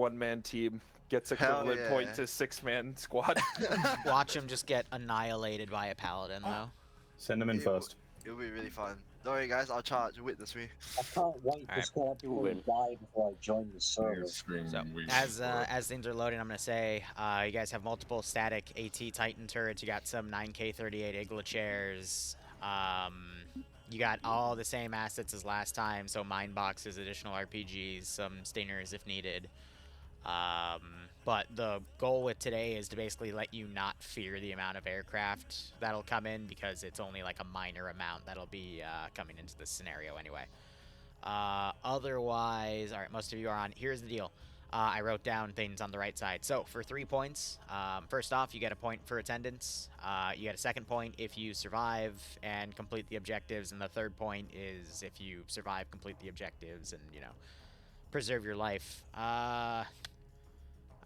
one-man team gets Hell equivalent point yeah. to 6-man squad. Watch him just get annihilated by a paladin, though. Send them in It- first. It'll be really fun. Don't worry, guys. I'll charge. Witness me. I can't wait Alright. to squad people to die before I join the server. So, as things are loading, I'm going to say, you guys have multiple static AT Titan turrets. You got some 9K38 Igla chairs. You got all the same assets as last time, so mine boxes, additional RPGs, some stingers if needed. But the goal with today is to basically let you not fear the amount of aircraft that'll come in, because it's only like a minor amount that'll be coming into this scenario anyway. Otherwise, all right, most of you are on. Here's the deal. I wrote down things on the right side. So for 3 points, first off, you get a point for attendance. You get a second point if you survive and complete the objectives, and the third point is if you survive, complete the objectives, and, you know, preserve your life.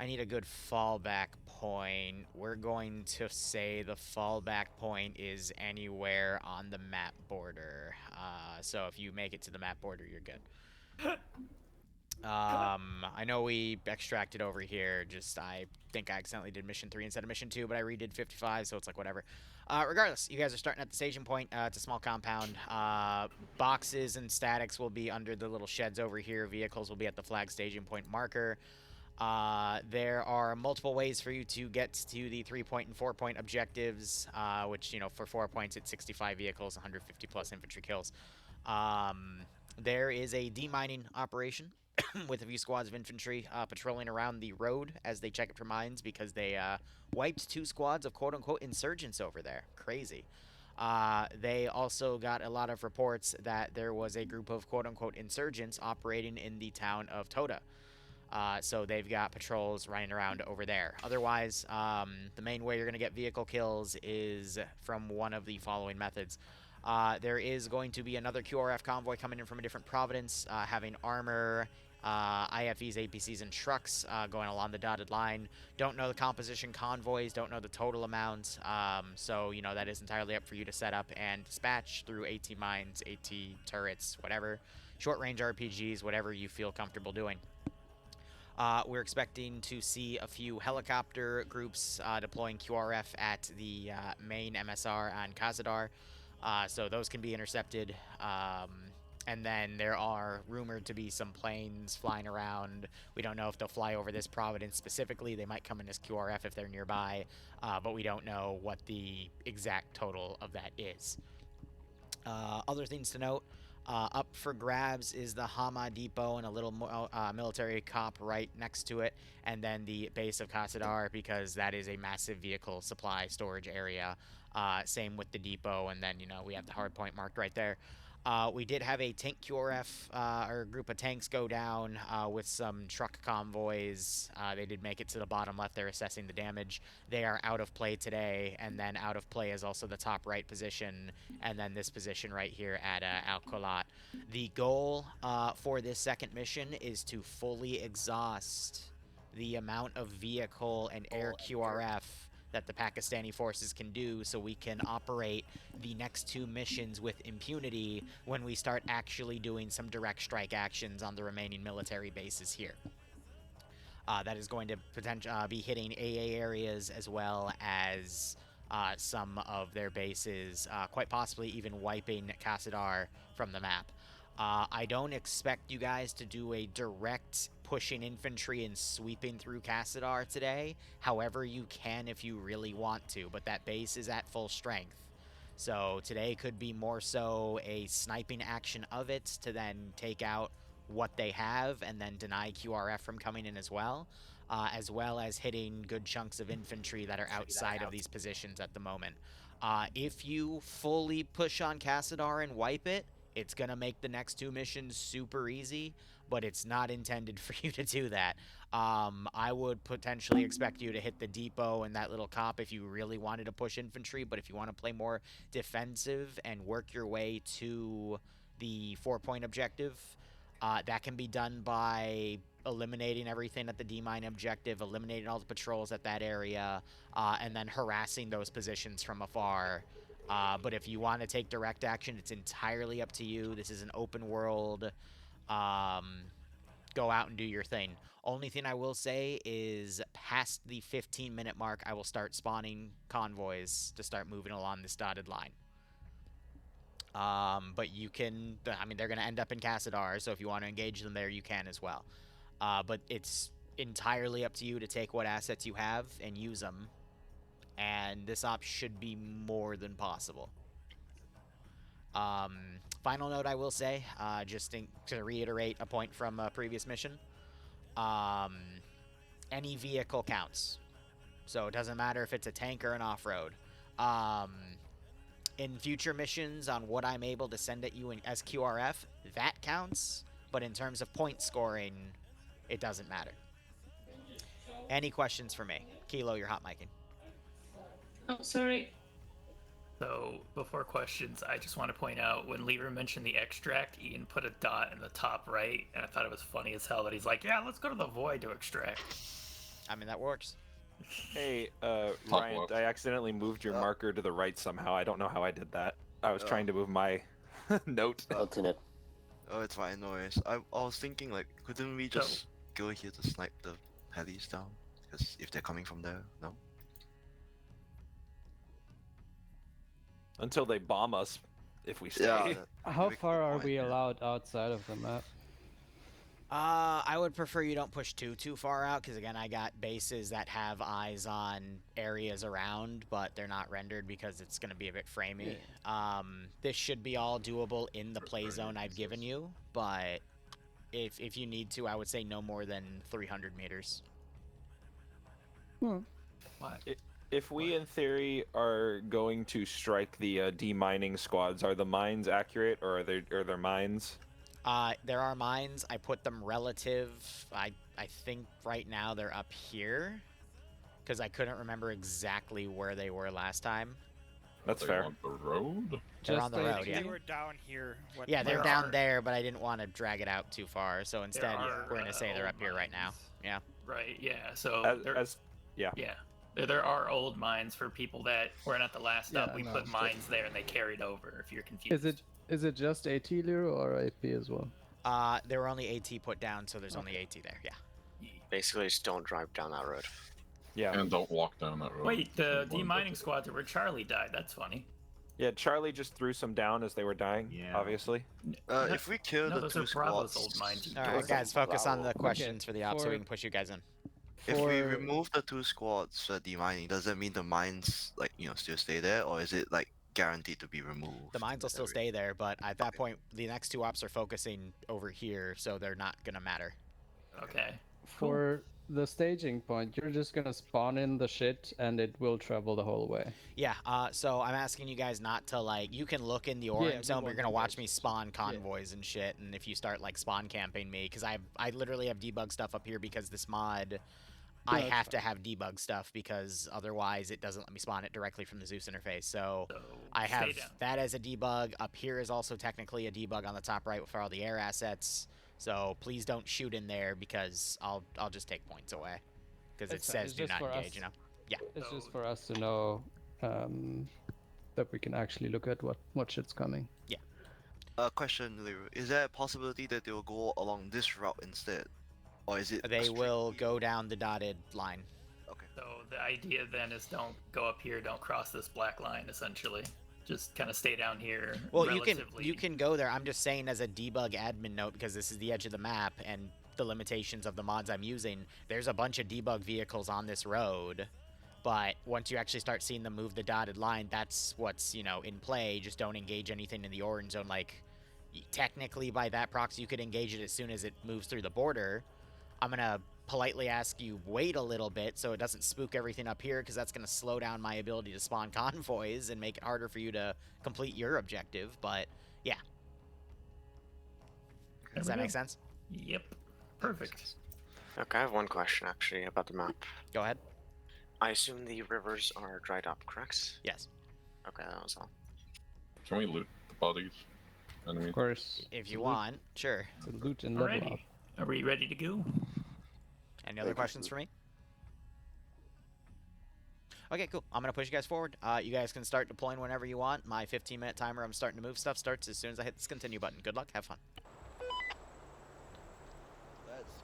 I need a good fallback point. We're going to say the fallback point is anywhere on the map border. So if you make it to the map border, you're good. I know we extracted over here. I think I accidentally did mission 3 instead of mission 2, but I redid 55, so it's like whatever. Regardless, you guys are starting at the staging point. It's a small compound. Boxes and statics will be under the little sheds over here. Vehicles will be at the flag staging point marker. There are multiple ways for you to get to the 3-point and 4-point objectives, which, you know, for 4 points, it's 65 vehicles, 150 plus infantry kills. There is a demining operation with a few squads of infantry patrolling around the road as they check it for mines, because they wiped 2 squads of quote-unquote insurgents over there. Crazy. They also got a lot of reports that there was a group of quote-unquote insurgents operating in the town of Toda. So they've got patrols running around over there. Otherwise, the main way you're going to get vehicle kills is from one of the following methods. There is going to be another QRF convoy coming in from a different province, having armor, IFVs, APCs, and trucks going along the dotted line. Don't know the composition convoys, don't know the total amount, so, you know, that is entirely up for you to set up and dispatch through AT mines, AT turrets, whatever, short-range RPGs, whatever you feel comfortable doing. We're expecting to see a few helicopter groups deploying QRF at the main MSR on Khazadar, so those can be intercepted. And then there are rumored to be some planes flying around. We don't know if they'll fly over this province specifically. They might come in as QRF if they're nearby, but we don't know what the exact total of that is. Other things to note. Up for grabs is the Hama Depot and a little military cop right next to it, and then the base of Khazadar, because that is a massive vehicle supply storage area. Same with the depot, and then, you know, we have the hard point marked right there. We did have a tank QRF, or a group of tanks go down with some truck convoys. They did make it to the bottom left. They're assessing the damage. They are out of play today, and then out of play is also the top right position, and then this position right here at Al-Kholat. The goal for this second mission is to fully exhaust the amount of vehicle and air QRF that the Pakistani forces can do, so we can operate the next 2 missions with impunity when we start actually doing some direct strike actions on the remaining military bases here. That is going to potentially be hitting AA areas as well as some of their bases, quite possibly even wiping Khazadar from the map. I don't expect you guys to do a direct pushing infantry and sweeping through Khazadar today. However, you can if you really want to, but that base is at full strength. So today could be more so a sniping action of it to then take out what they have and then deny QRF from coming in as well as hitting good chunks of infantry that are outside of these positions at the moment. If you fully push on Khazadar and wipe it, it's going to make the next 2 missions super easy, but it's not intended for you to do that. I would potentially expect you to hit the depot and that little cop if you really wanted to push infantry, but if you want to play more defensive and work your way to the 4-point objective, that can be done by eliminating everything at the D-mine objective, eliminating all the patrols at that area, and then harassing those positions from afar. But if you want to take direct action, it's entirely up to you. This is an open world, go out and do your thing. Only thing I will say is past the 15-minute mark, I will start spawning convoys to start moving along this dotted line. But you can, I mean, they're going to end up in Cassadar, so if you want to engage them there, you can as well. But it's entirely up to you to take what assets you have and use them. And this op should be more than possible. Final note I will say, to reiterate a point from a previous mission, any vehicle counts. So it doesn't matter if it's a tank or an off-road. In future missions on what I'm able to send at you in SQRF, that counts, but in terms of point scoring, it doesn't matter. Any questions for me? Kilo, you're hot micing. Oh, sorry. So, before questions, I just want to point out, when Liru mentioned the extract, Ian put a dot in the top right, and I thought it was funny as hell that he's like, yeah, let's go to the void to extract. I mean, that works. Hey, Ryan, I accidentally moved your marker to the right somehow. I don't know how I did that. I was trying to move my note. Alternate. Oh, it's fine, no worries. I was thinking, like, couldn't we just go here to snipe the helis down? Because if they're coming from there, no? Until they bomb us, if we stay. Yeah. How far are point, we yeah. allowed outside of the map? I would prefer you don't push too far out, because again, I got bases that have eyes on areas around, but they're not rendered because it's going to be a bit framey. This should be all doable in the play zone I've given you, but if you need to, I would say no more than 300 meters. What? If we, in theory, are going to strike the demining squads, are the mines accurate, or are there mines? There are mines. I put them relative. I think right now they're up here, because I couldn't remember exactly where they were last time. That's They fair. on the road? They're on the road, yeah. They were down here. Yeah, they're There down are- there, but I didn't want to drag it out too far, so instead are, we're going to say they're old up here right now. mines. Yeah. Right, yeah, so Yeah. yeah. There are old mines for people that weren't at the last stop. Yeah, We no, put it's mines there and they carried over, if you're confused. Is it just AT Liru or AP as well? There were only AT put down, so there's only AT there, yeah. Basically, just don't drive down that road. Yeah. And don't walk down that road. Wait, the One demining bit. squads are where Charlie died. That's funny. Yeah, Charlie just threw some down as they were dying, obviously. If we kill No, the those two are Bravo's squads, old mines. All right, guys, focus on the Okay, questions for the op, so we can push you guys in. if we For- remove the two squads for demining, does that mean the mines, like, still stay there, or is it like guaranteed to be removed? The mines will still stay there, but at that point, the next two ops are focusing over here, so they're not gonna matter. Okay. For the staging point, you're just gonna spawn in the shit and it will travel the whole way. Yeah, so I'm asking you guys not to, like, you can look in the orange we zone, but you're won't gonna do watch those. me spawn convoys and shit, and if you start, like, spawn camping me, because I literally have debug stuff up here because this mod, I that's have to have debug stuff, because otherwise it doesn't let me spawn it directly from the Zeus interface, so So I stay have down. that as a debug. Up here is also technically a debug on the top right for all the air assets, so please don't shoot in there, because I'll just take points away. Because it It's fine, says it's do just not for engage, us. you know? It's just for us to know that we can actually look at what shit's coming. Question, Liru. Is there a possibility that they will go along this route instead? Or is it a They straight will lead? go down the dotted line. Okay. So the idea then is don't go up here, don't cross this black line, essentially. Just kind of stay down here. Well, relatively. you can go there. I'm just saying as a debug admin note, because this is the edge of the map and the limitations of the mods I'm using. There's a bunch of debug vehicles on this road, but once you actually start seeing them move the dotted line, that's what's, in play. Just don't engage anything in the orange zone. Like, technically by that proxy, you could engage it as soon as it moves through the border. I'm gonna politely ask you wait a little bit so it doesn't spook everything up here, because that's gonna slow down my ability to spawn convoys and make it harder for you to complete your objective. But yeah, does that make sense? Yep. Perfect. Okay, I have one question actually about the map. Go ahead. I assume the rivers are dried up, correct? Yes. Okay, that was all. Can we loot the bodies? Enemy? Of course. If you want, sure. To loot and level up. Alrighty. Are we ready to go? Any other questions for me? Okay, cool. I'm gonna push you guys forward. You guys can start deploying whenever you want. My 15-minute timer, I'm starting to move stuff, starts as soon as I hit this continue button. Good luck. Have fun. Let's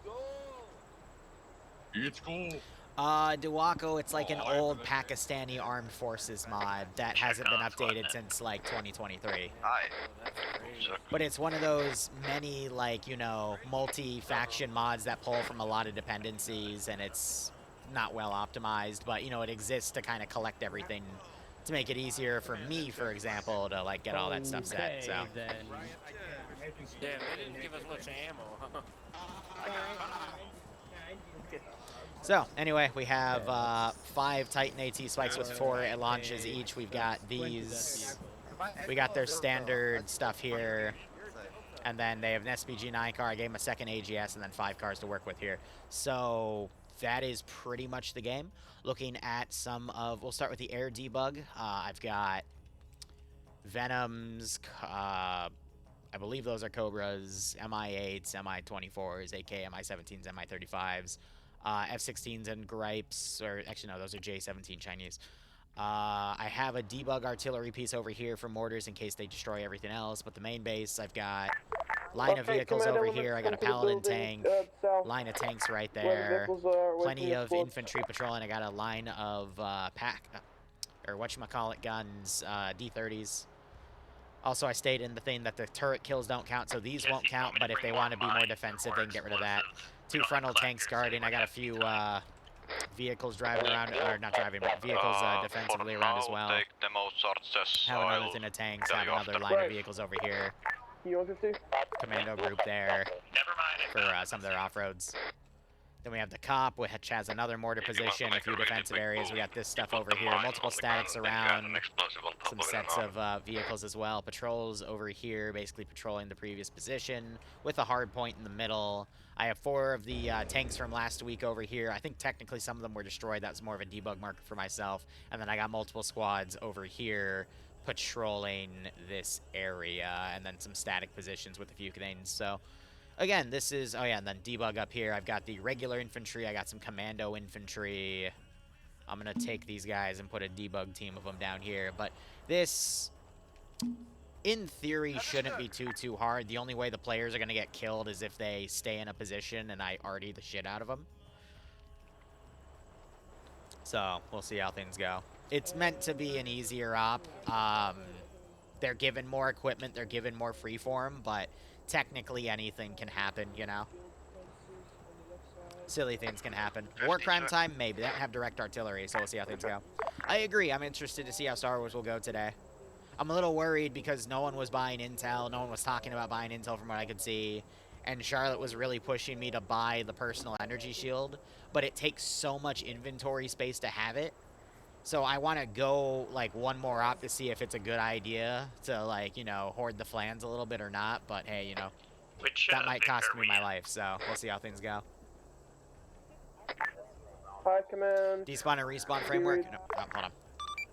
It's cool. Duwaco, it's like an Oh, I old remember that. Pakistani armed forces mod that hasn't been updated since like 2023. Hi. But it's one of those many, like, you know, multi-faction mods that pull from a lot of dependencies, and it's not well optimized, but, you know, it exists to kind of collect everything to make it easier for me, for example, to, like, get all that stuff set, so. Then. Damn, they didn't give us much ammo. So, anyway, we have 5 Titan AT spikes with 4 launches each. We've got these. We got their standard stuff here. And then they have an SPG-9 car. I gave them a second AGS and then 5 cars to work with here. So that is pretty much the game. Looking at some of... We'll start with the air debug. I've got Venoms. I believe those are Cobras. MI8s, MI24s, AK, MI17s, MI35s. F-16s and Gripes. Or actually, no, those are J-17 Chinese. I have a debug artillery piece over here for mortars in case they destroy everything else, but the main base, I've got line of vehicles over here. I got a paladin tank, line of tanks right there, plenty of infantry patrolling. I got a line of or whatchamacallit guns, D30s. Also, I stayed in the thing that the turret kills don't count, so these won't count, but if they want to be more defensive, they can get rid of that. 2 frontal tanks guarding. I got a few vehicles driving around, or not driving, but vehicles defensively around as well. Have another thing of tanks, have another line of vehicles over here. Commando group there for some of their off-roads. Then we have the cop, which has another mortar position, a few defensive areas. We got this stuff over here, multiple statics around, some sets of vehicles as well. Patrols over here, basically patrolling the previous position with a hard point in the middle. I have 4 of the tanks from last week over here. I think technically some of them were destroyed. That was more of a debug marker for myself. And then I got multiple squads over here patrolling this area, and then some static positions with a few things. So again, this is, oh yeah, and then debug up here. I've got the regular infantry. I got some commando infantry. I'm going to take these guys and put a debug team of them down here. But this, in theory, shouldn't be too hard. The only way the players are going to get killed is if they stay in a position and I RD the shit out of them. So, we'll see how things go. It's meant to be an easier op. They're given more equipment. They're given more freeform, but technically anything can happen, you know? Silly things can happen. War crime time? Maybe. They don't have direct artillery, so we'll see how things go. I agree. I'm interested to see how Star Wars will go today. I'm a little worried because no one was buying intel. No one was talking about buying intel from what I could see. And Charlotte was really pushing me to buy the personal energy shield. But it takes so much inventory space to have it. So I want to go, like, one more op to see if it's a good idea to, like, you know, hoard the flans a little bit or not. But, hey, you know, that might cost me my life. So we'll see how things go. Hi, command. Despawn and respawn framework? No, hold on.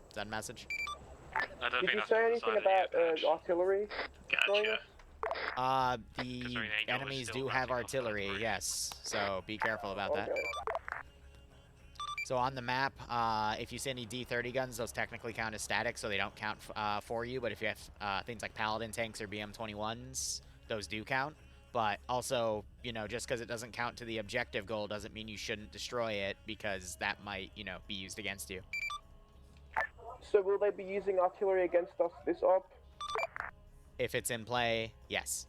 Is that a message? Did you say anything about artillery? Gotcha. The enemies do have artillery, yes. So be careful about that. So on the map, if you see any D30 guns, those technically count as static, so they don't count for you. But if you have things like Paladin tanks or BM21s, those do count. But also, you know, just because it doesn't count to the objective goal doesn't mean you shouldn't destroy it, because that might, you know, be used against you. So will they be using artillery against us this op? If it's in play, yes.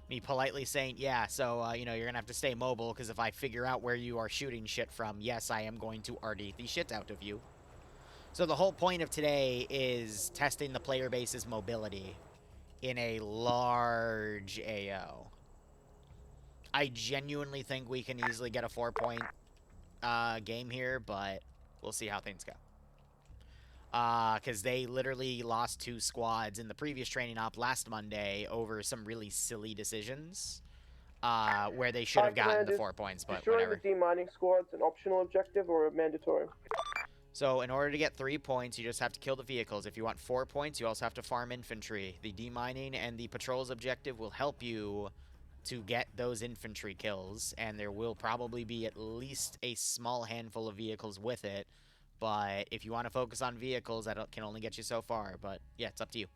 Me politely saying, yeah, so, you know, you're going to have to stay mobile, because if I figure out where you are shooting shit from, yes, I am going to RD the shit out of you. So the whole point of today is testing the player base's mobility in a large AO. I genuinely think we can easily get a 4-point game here, but we'll see how things go. Because they literally lost 2 squads in the previous training op last Monday over some really silly decisions, where they should have gotten the 4 points, but whatever. Destroying the demining squad's an optional objective or a mandatory? So in order to get 3 points, you just have to kill the vehicles. If you want 4 points, you also have to farm infantry. The demining and the patrols objective will help you to get those infantry kills, and there will probably be at least a small handful of vehicles with it. But if you want to focus on vehicles, that can only get you so far. But yeah, it's up to you.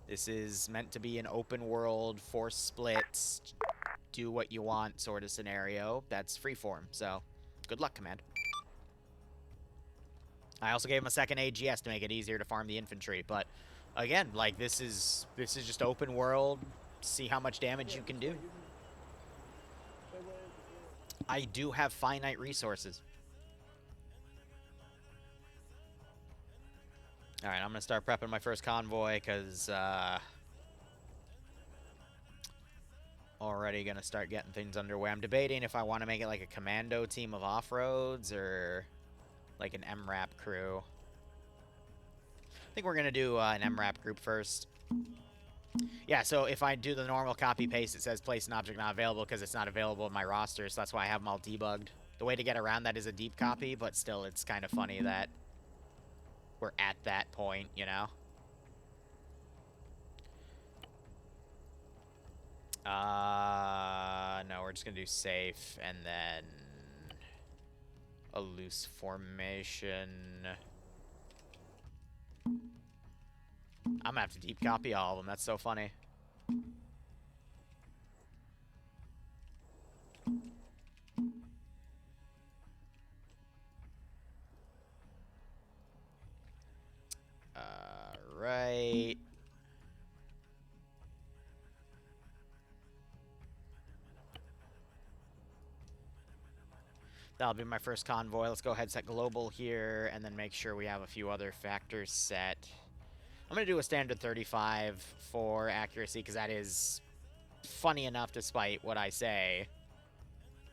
This is meant to be an open world, force splits, do what you want sort of scenario. That's freeform, so good luck, Command. I also gave him a second AGS to make it easier to farm the infantry, but again, like this is just open world. See how much damage you can do. I do have finite resources. Alright, I'm going to start prepping my first convoy, because, already going to start getting things underway. I'm debating if I want to make it like a commando team of off-roads, or like an MRAP crew. I think we're going to do an MRAP group first. Yeah, so if I do the normal copy-paste, it says place an object not available because it's not available in my roster, so that's why I have them all debugged. The way to get around that is a deep copy, but still, it's kind of funny that we're at that point, you know? No, we're just gonna do safe, and then a loose formation. I'm gonna have to deep copy all of them, that's so funny. Right. That'll be my first convoy. Let's go ahead and set global here, and then make sure we have a few other factors set. I'm going to do a standard 35 for accuracy, because that is funny enough, despite what I say.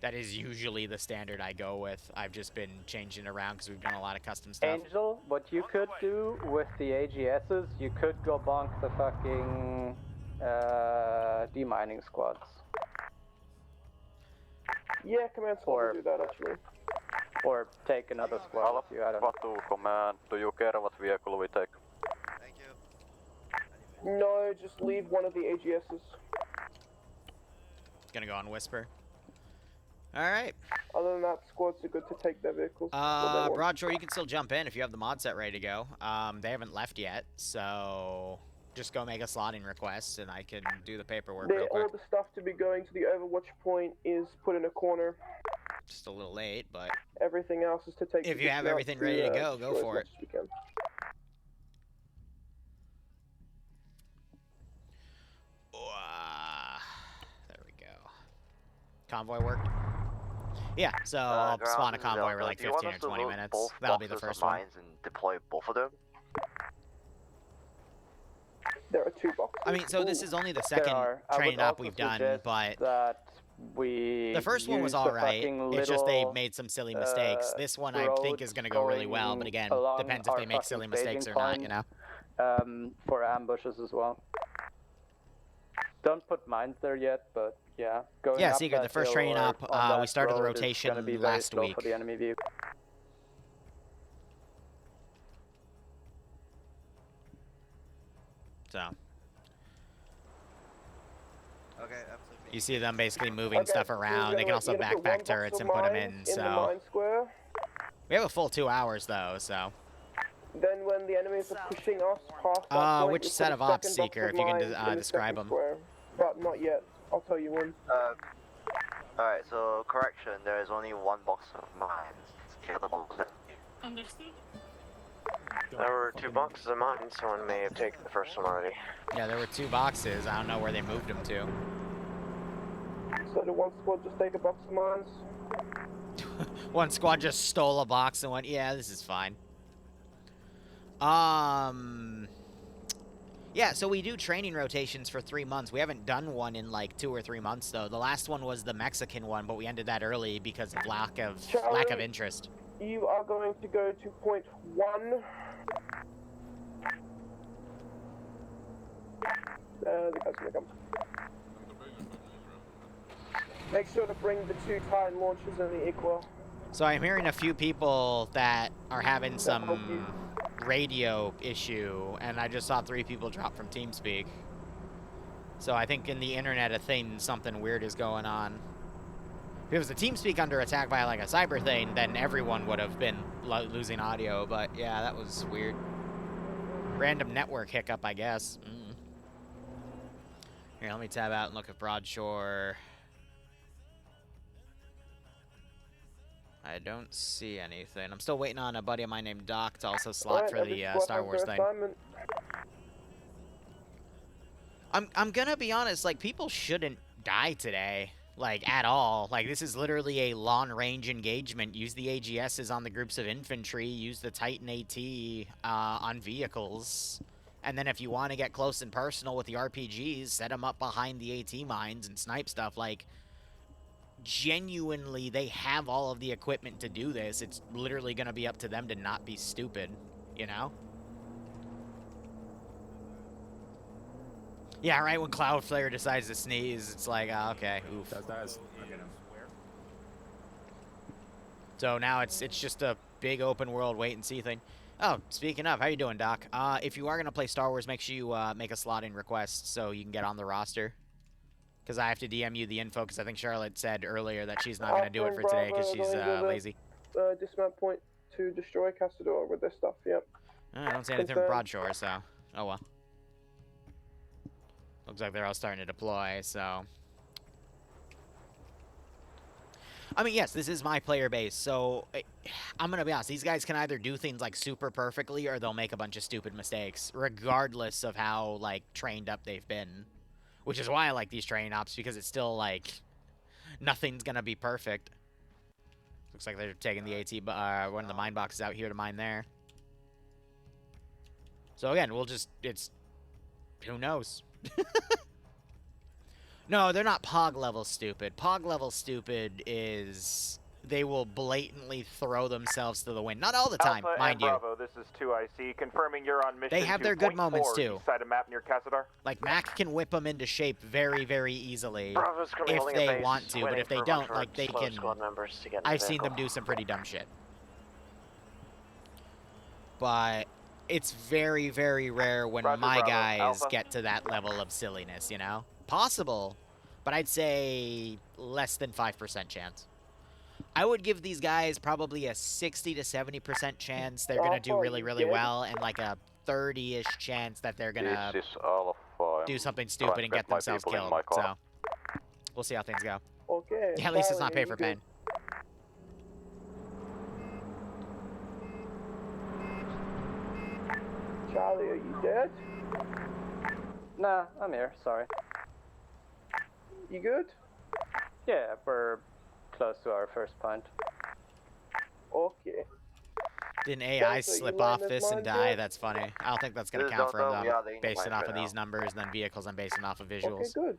That is usually the standard I go with. I've just been changing it around because we've done a lot of custom stuff. Angel, what you could do with the AGSs, you could go bonk the fucking demining squads. Yeah, command squad will do that actually. Or take another squad with you, I don't know. What to command? Do you care what vehicle we take? Thank you. No, just leave one of the AGSs. Gonna go on Whisper. Alright. Other than that, squads are good to take their vehicles. Broadshore, you can still jump in if you have the mod set ready to go. They haven't left yet, so just go make a slotting request and I can do the paperwork real quick. All the stuff to be going to the Overwatch point is put in a corner. Just a little late, but everything else is to take. If you have everything ready to go for it. There we go. Convoy worked? Yeah, so I'll spawn a convoy for like 15 or 20 minutes. That'll be the first one. And deploy both of them? There are 2 boxes. I mean, so this is only the second training op we've done, but the first one was alright. It's just they made some silly mistakes. This one I think is going to go really well, but again, depends if they make silly mistakes or not, you know? For ambushes as well. Don't put mines there yet, but yeah. Yeah, Secret, the first training op, we started the rotation last week. For the enemy vehicle. So. Okay, absolutely. You see them basically moving stuff around. They can also backpack turrets and put them in, so. We have a full 2 hours, though, so. Then when the enemies are pushing us past that point, which set of ops, Seeker, if you can describe them? But not yet. I'll tell you when. Alright, so correction, there is only 1 box of mines. The other box. Understood. There were 2 boxes of mine, someone may have taken the first one already. Yeah, there were 2 boxes. I don't know where they moved them to. So did one squad just take a box of mines? One squad just stole a box and went, yeah, this is fine. Yeah, so we do training rotations for 3 months. We haven't done one in like 2 or 3 months, though. The last one was the Mexican one, but we ended that early because of lack of interest. You are going to go to point 1. The guy's gonna come. Make sure to bring the 2 Titan launchers and the Iqua. So I'm hearing a few people that are having some radio issue, and I just saw 3 people drop from TeamSpeak. So I think in the internet of things, something weird is going on. If it was a TeamSpeak under attack by like a cyber thing, then everyone would have been losing audio, but yeah, that was weird. Random network hiccup, I guess. Here, let me tab out and look at Broadshore. I don't see anything. I'm still waiting on a buddy of mine named Doc to also slot for the Star Wars thing. I'm gonna be honest, like, people shouldn't die today, like, at all. Like, this is literally a long-range engagement. Use the AGSs on the groups of infantry, use the Titan AT on vehicles, and then if you want to get close and personal with the RPGs, set them up behind the AT mines and snipe stuff. Like, genuinely, they have all of the equipment to do this. It's literally gonna be up to them to not be stupid, you know? Yeah, right when Cloudflare decides to sneeze, it's like, okay, oof. So now it's just a big open world wait and see thing. Oh, speaking of, how you doing, Doc? If you are gonna play Star Wars, make sure you make a slot-in request so you can get on the roster. Because I have to DM you the info, because I think Charlotte said earlier that she's not gonna do it for today because she's lazy. Dismount point to destroy Castador with this stuff, yep. I don't see anything from Broadshore, so, oh well. Looks like they're all starting to deploy, so... I mean, yes, this is my player base, so I'm going to be honest. These guys can either do things, like, super perfectly, or they'll make a bunch of stupid mistakes, regardless of how, like, trained up they've been. Which is why I like these training ops, because it's still, like, nothing's going to be perfect. Looks like they're taking the AT, one of the mine boxes out here to mine there. So, again, we'll just, it's, who knows? No, they're not POG level stupid. POG level stupid is they will blatantly throw themselves to the wind. Not all the time, Alpha mind and you. Bravo, this is 2IC, confirming you're on mission. They have their good moments too. Side of map near Castador. Like, Mac can whip them into shape very, very easily currently if holding a they base, want to, but waiting if they for a don't, bunch of like, they slow can... squad members to get in the I've seen vehicle. them do some pretty dumb shit. But it's very, very rare when Roger, my Bravo. guys Alpha. get to that level of silliness, you know? Possible, but I'd say less than 5% chance. I would give these guys probably a 60 to 70% chance they're going to do really, really well, and like a 30-ish chance that they're going to do something stupid and get themselves killed. So, we'll see how things go. Okay. Yeah, at least it's not Charlie, pay for you good? pain. Charlie, are you dead? Nah, I'm here, sorry. You good? Yeah, we're close to our first point. Okay. Didn't AI Delta, you slip line off this this and mine die? yet? That's funny. I don't think that's going to This is count for Delta, them. we are laying the Basing mines off right of now. these numbers, and then vehicles I'm basing off of Okay, visuals. good.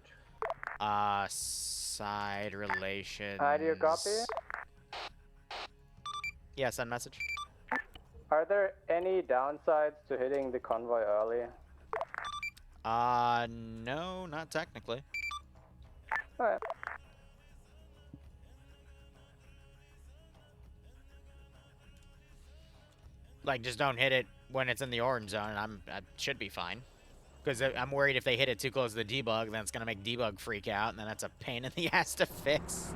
Side relations. Hi, do you copy? Yeah, send message. Are there any downsides to hitting the convoy early? No, not technically. Alright. Like, just don't hit it when it's in the orange zone, and I should be fine. Because I'm worried if they hit it too close to the debug, then it's going to make debug freak out, and then that's a pain in the ass to fix.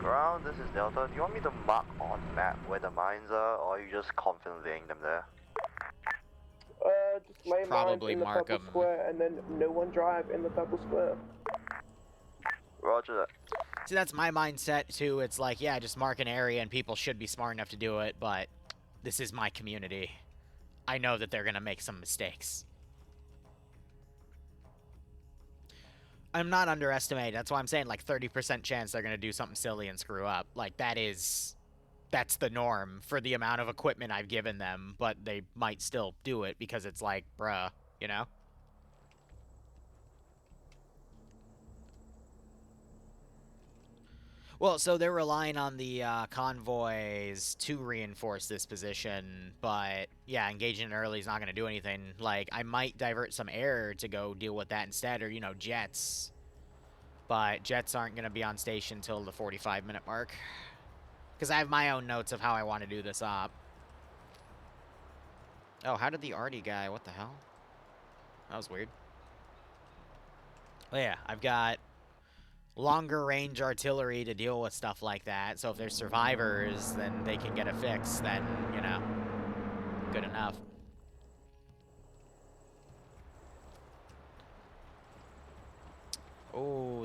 Ground, this is Delta. Do you want me to mark on map where the mines are, or are you just confidently laying them there? Just lay Probably mines in the mark purple 'em. square, and then no one drive in the purple square. Roger that. See, that's my mindset, too. It's like, yeah, just mark an area, and people should be smart enough to do it, but this is my community. I know that they're going to make some mistakes. I'm not underestimating. That's why I'm saying, like, 30% chance they're going to do something silly and screw up. Like, that's the norm for the amount of equipment I've given them, but they might still do it because it's like, bruh, you know? Well, so they're relying on the convoys to reinforce this position, but yeah, engaging early is not going to do anything. Like, I might divert some air to go deal with that instead, or, you know, jets. But jets aren't going to be on station until the 45-minute mark. Because I have my own notes of how I want to do this op. Oh, how did the Artie guy, what the hell? That was weird. Well, yeah, I've got longer range artillery to deal with stuff like that. So if there's survivors, then they can get a fix. Then, you know, good enough.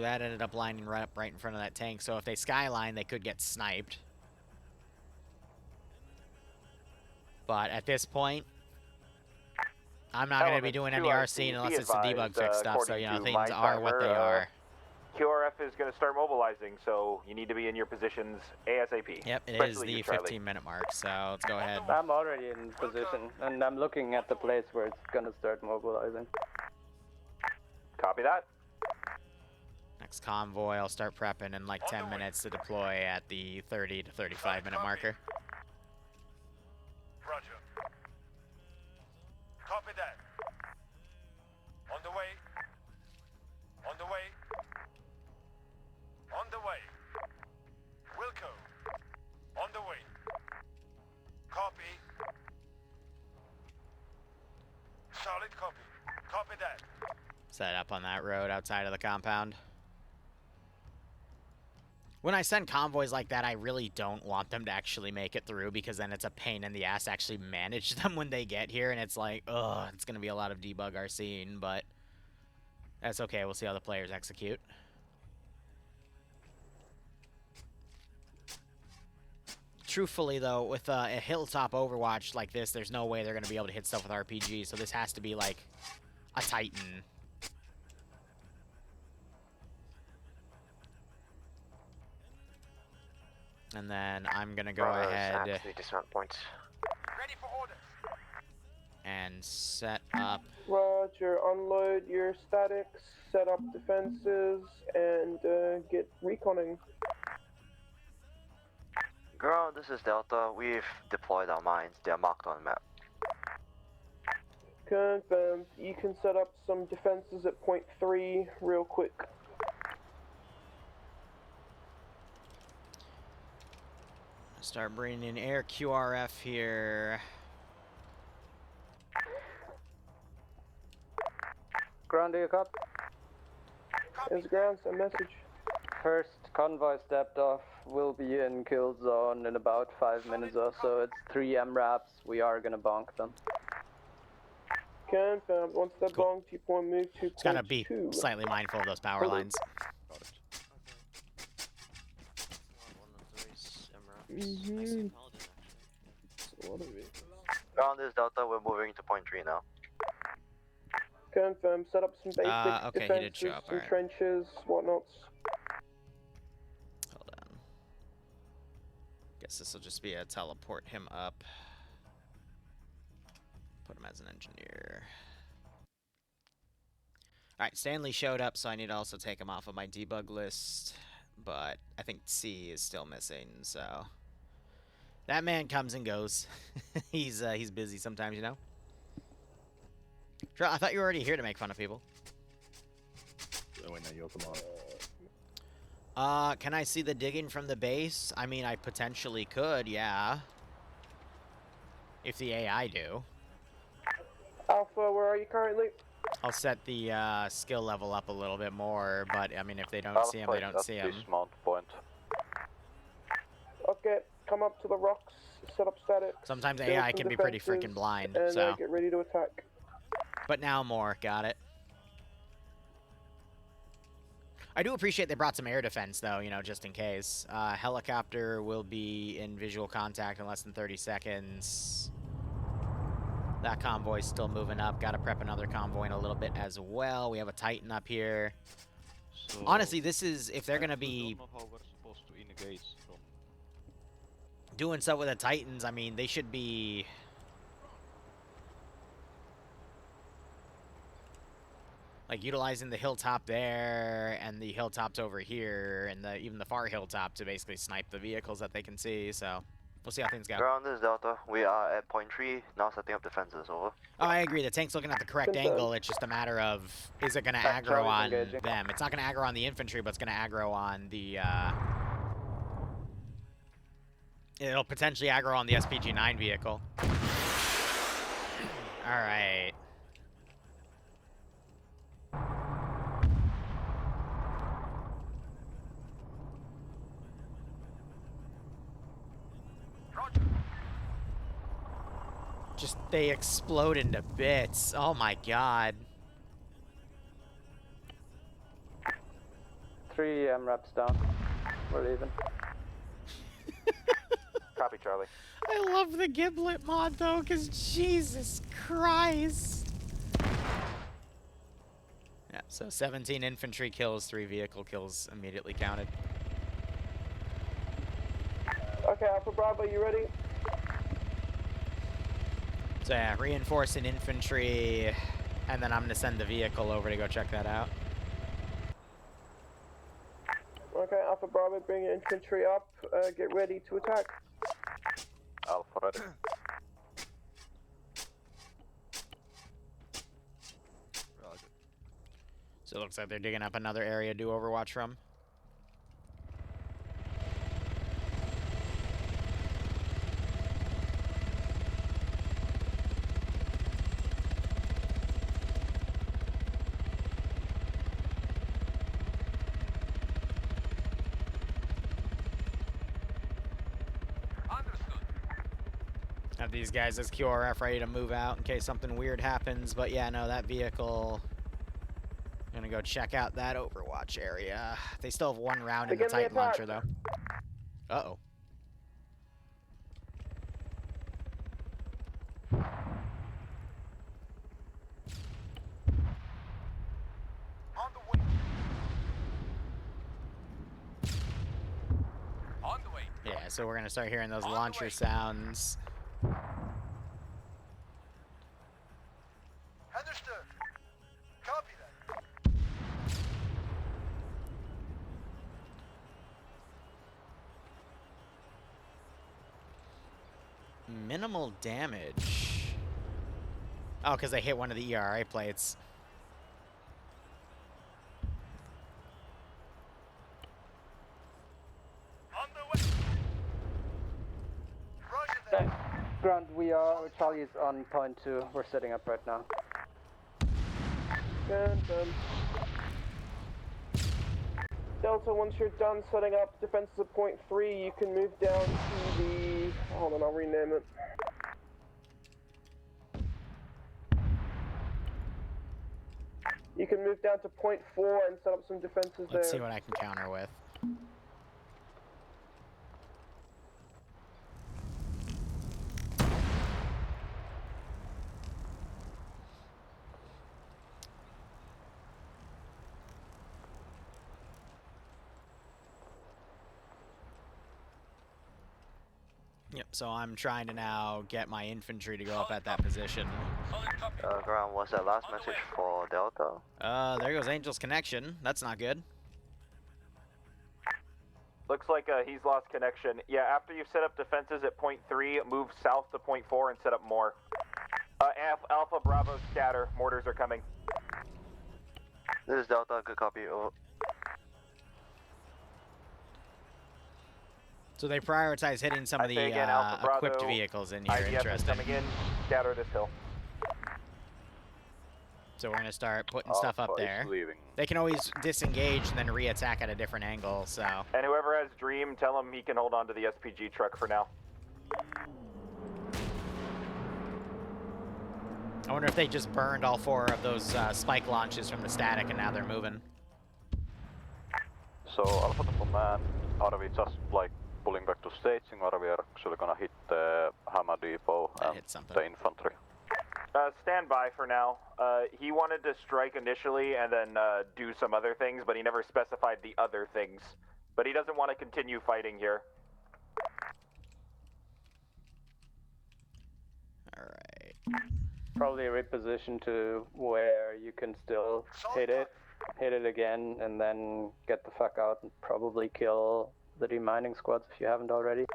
that ended up lining right up right in front of that tank. So if they skyline, they could get sniped. But at this point, I'm not going to be doing any RC unless it's the debug fix stuff. So, you know, things are what they are. QRF is going to start mobilizing, so you need to be in your positions ASAP. Yep, it is the 15-minute mark, so let's go ahead. I'm already in position, and I'm looking at the place where it's gonna start mobilizing. Copy that. Next convoy, I'll start prepping in like 10 minutes to deploy at the 30 to 35-minute marker. Roger. Copy that. On the way. On the way. On the way. Wilco. On the way. Copy. Solid copy. Copy that. Set up on that road outside of the compound. When I send convoys like that, I really don't want them to actually make it through, because then it's a pain in the ass to actually manage them when they get here, and it's like, ugh, it's going to be a lot of debug RCing, but that's okay. We'll see how the players execute. Truthfully, though, with a hilltop Overwatch like this, there's no way they're going to be able to hit stuff with RPG, so this has to be like a Titan. And then I'm going to go ahead Ready for orders. and set up. Roger, unload your statics, set up defenses, and get reconning. Ground, this is Delta. We've deployed our mines. They are marked on the map. Confirmed. You can set up some defenses at point 3 real quick. Start bringing in air QRF here. Ground, do you copy? Is ground a message? First convoy stepped off. We'll be in kill zone in about 5 minutes or so. It's 3 MRAPs. We are gonna bonk them. Confirmed. Once they're bonked, you point move to Just gotta be slightly mindful of those power lines. Ground is Delta. We're moving to point 3 now. Confirmed. Set up some basic okay, he did defenses, show up, some alright. trenches, whatnots. Hold on. Guess this will just be a teleport him up. Put him as an engineer. Alright, Stanley showed up, so I need to also take him off of my debug list. But I think C is still missing, so that man comes and goes. He's busy sometimes, you know. Sure, I thought you were already here to make fun of people. Can I see the digging from the base? I mean, I potentially could, yeah. If the AI do. Alpha, where are you currently? I'll set the skill level up a little bit more, but I mean, if they don't see him, they don't see him. Point. Okay, come up to the rocks, set up static. Sometimes build AI some can be pretty defenses, freaking blind, and, so. get ready to attack. But now more, got it. I do appreciate they brought some air defense, though, you know, just in case. Helicopter will be in visual contact in less than 30 seconds. That convoy's still moving up. Got to prep another convoy in a little bit as well. We have a Titan up here. So honestly, this is, if they're going to be doing stuff with the Titans, I mean, they should be... like utilizing the hilltop there and the hilltops over here and even the far hilltop to basically snipe the vehicles that they can see, so we'll see how things go. Ground is Delta. We are at point 3, now setting up defenses, over. Oh, I agree. The tank's looking at the correct angle. It's just a matter of, is it going to aggro on them? It's not going to aggro on the infantry, but it's going to aggro on the, it'll potentially aggro on the SPG-9 vehicle. All right. Just, they explode into bits. Oh my god. 3 MRAPs down. We're leaving. Copy, Charlie. I love the Giblet mod though, because Jesus Christ. Yeah, so 17 infantry kills, 3 vehicle kills immediately counted. Okay, Alpha Bravo, you ready? So yeah, reinforcing infantry, and then I'm gonna send the vehicle over to go check that out. Okay, Alpha Bravo, bring your infantry up. Get ready to attack. Alpha ready. So it looks like they're digging up another area to do Overwatch from. Have these guys as QRF ready to move out in case something weird happens, but yeah, no, that vehicle... I'm gonna go check out that Overwatch area. They still have 1 round in the Titan launcher, though. Uh-oh. On the way. On the way. Yeah, so we're gonna start hearing those launcher sounds. Understood. Copy that. Minimal damage. Oh, because they hit one of the ERA plates. On the way. Roger that. Ground, Charlie is on point 2. We're setting up right now. Dun. Delta, once you're done setting up defenses at point 3, you can move down to the... Hold on, I'll rename it. You can move down to point 4 and set up some defenses there. Let's see what I can counter with. Yep, so I'm trying to now get my infantry to go up at that position. Ground, what's that last message for Delta? There goes Angel's connection. That's not good. Looks like he's lost connection. Yeah, after you've set up defenses at point 3, move south to point 4 and set up more. Alpha Bravo scatter. Mortars are coming. This is Delta, good copy. Over. So they prioritize hitting some of the again, Alpha Bravo, equipped vehicles in here. IDF is Interesting. coming in. Scatter this hill. So we're gonna start putting stuff up there. Leaving. They can always disengage and then re-attack at a different angle, so... And whoever has Dream, tell him he can hold on to the SPG truck for now. I wonder if they just burned all 4 of those spike launches from the static and now they're moving. So, Alpha to command, are we just like pulling back to staging, or are we actually gonna hit the Hammer Depot and the infantry? Stand by for now. He wanted to strike initially and then do some other things, but he never specified the other things. But he doesn't want to continue fighting here. Alright. Probably reposition to where you can still hit it again, and then get the fuck out and probably kill the demining squads if you haven't already.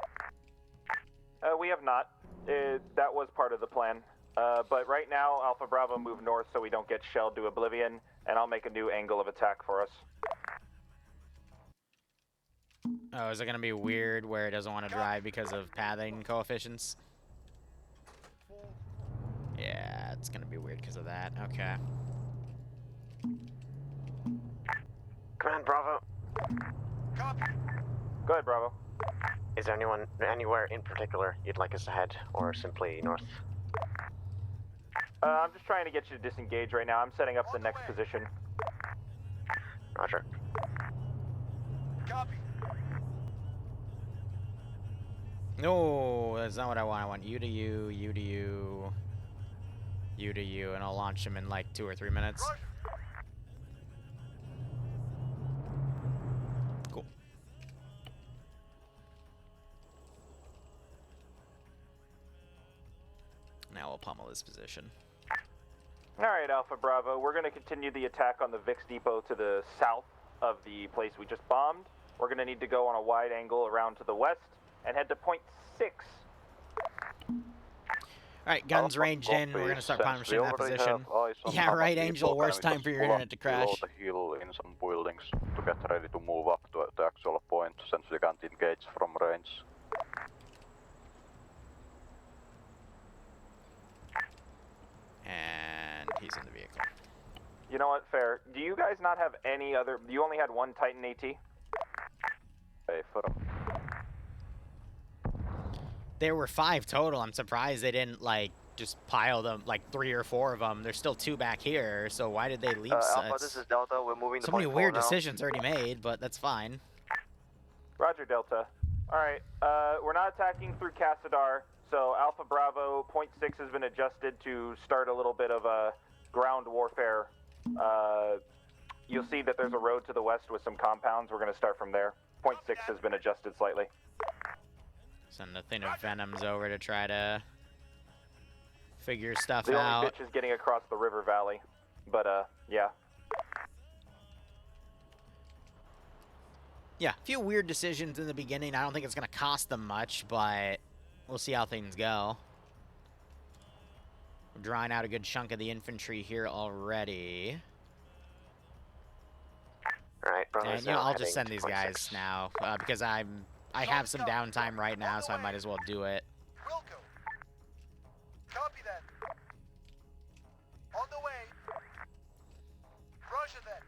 We have not. That was part of the plan. But right now, Alpha Bravo move north so we don't get shelled to oblivion, and I'll make a new angle of attack for us. Oh, is it gonna be weird where it doesn't want to drive because of pathing coefficients? Yeah, it's gonna be weird because of that. Okay. Command Bravo. Copy. Go ahead, Bravo. Is there anyone anywhere in particular you'd like us to head, or simply north? I'm just trying to get you to disengage right now. I'm setting up the next position. Roger. Copy. No, that's not what I want. I want you to you, you to you, you to you, and I'll launch them in like 2 or 3 minutes. Roger. Cool. Now we'll pummel this position. Alright, Alpha Bravo, we're going to continue the attack on the VIX depot to the south of the place we just bombed. We're going to need to go on a wide angle around to the west and head to point 6. Alright, guns ranged in. We're going to start punishing that position. Yeah, right, Angel. Worst time for your internet to crash. Below the hill in some buildings to get ready to move up to the actual point since we can't engage from range. And he's in the vehicle. You know what, fair. Do you guys not have any other... You only had one Titan AT? Hey, for them. There were 5 total. I'm surprised they didn't, like, just pile them, like 3 or 4 of them. There's still 2 back here, so why did they leave Alpha, this is Delta. We're moving to so many point weird 4 now. decisions already made, but that's fine. Roger, Delta. Alright, we're not attacking through Cassadar, so Alpha Bravo, point 6 has been adjusted to start a little bit of a ground warfare. You'll see that there's a road to the west with some compounds. We're going to start from there. Point 6 has been adjusted slightly. Send a thing of Venoms over to try to figure stuff The out. only bitch is getting across the river valley, but yeah. Yeah, a few weird decisions in the beginning. I don't think it's going to cost them much, but we'll see how things go. We're drawing out a good chunk of the infantry here already. Alright, And, you know, I'll just send these guys now, because I have some downtime right now, so I might as well do it. Will go. Copy that. On the way. Roger that.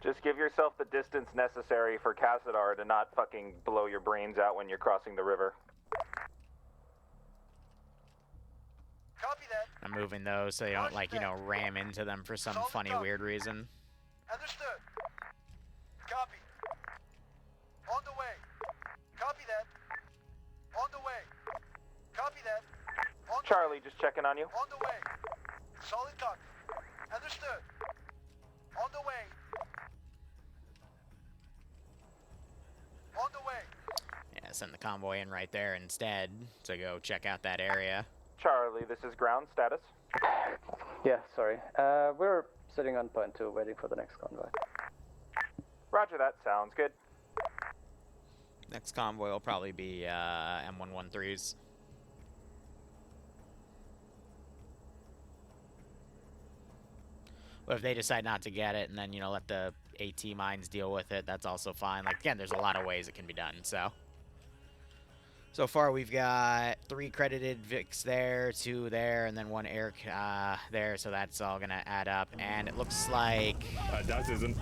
Just give yourself the distance necessary for Cassadar to not fucking blow your brains out when you're crossing the river. Copy that. I'm moving those so they don't, like, you know, ram into them for some funny, weird reason. Understood. Copy. On the way. Copy that. On the way. Copy that. On the Charlie, way. just checking on you. On the way. Solid copy. Understood. On the way. On the way. Yeah, send the convoy in right there instead to go check out that area. Charlie, this is ground status. Yeah, sorry. We're sitting on point 2 waiting for the next convoy. Roger that, sounds good. Next convoy will probably be M113s. But if they decide not to get it and then, you know, let the AT mines deal with it, that's also fine. Like, again, there's a lot of ways it can be done, so. So far, we've got 3 credited Vics there, 2 there, and then 1 air there, so that's all gonna add up. And it looks like... that isn't.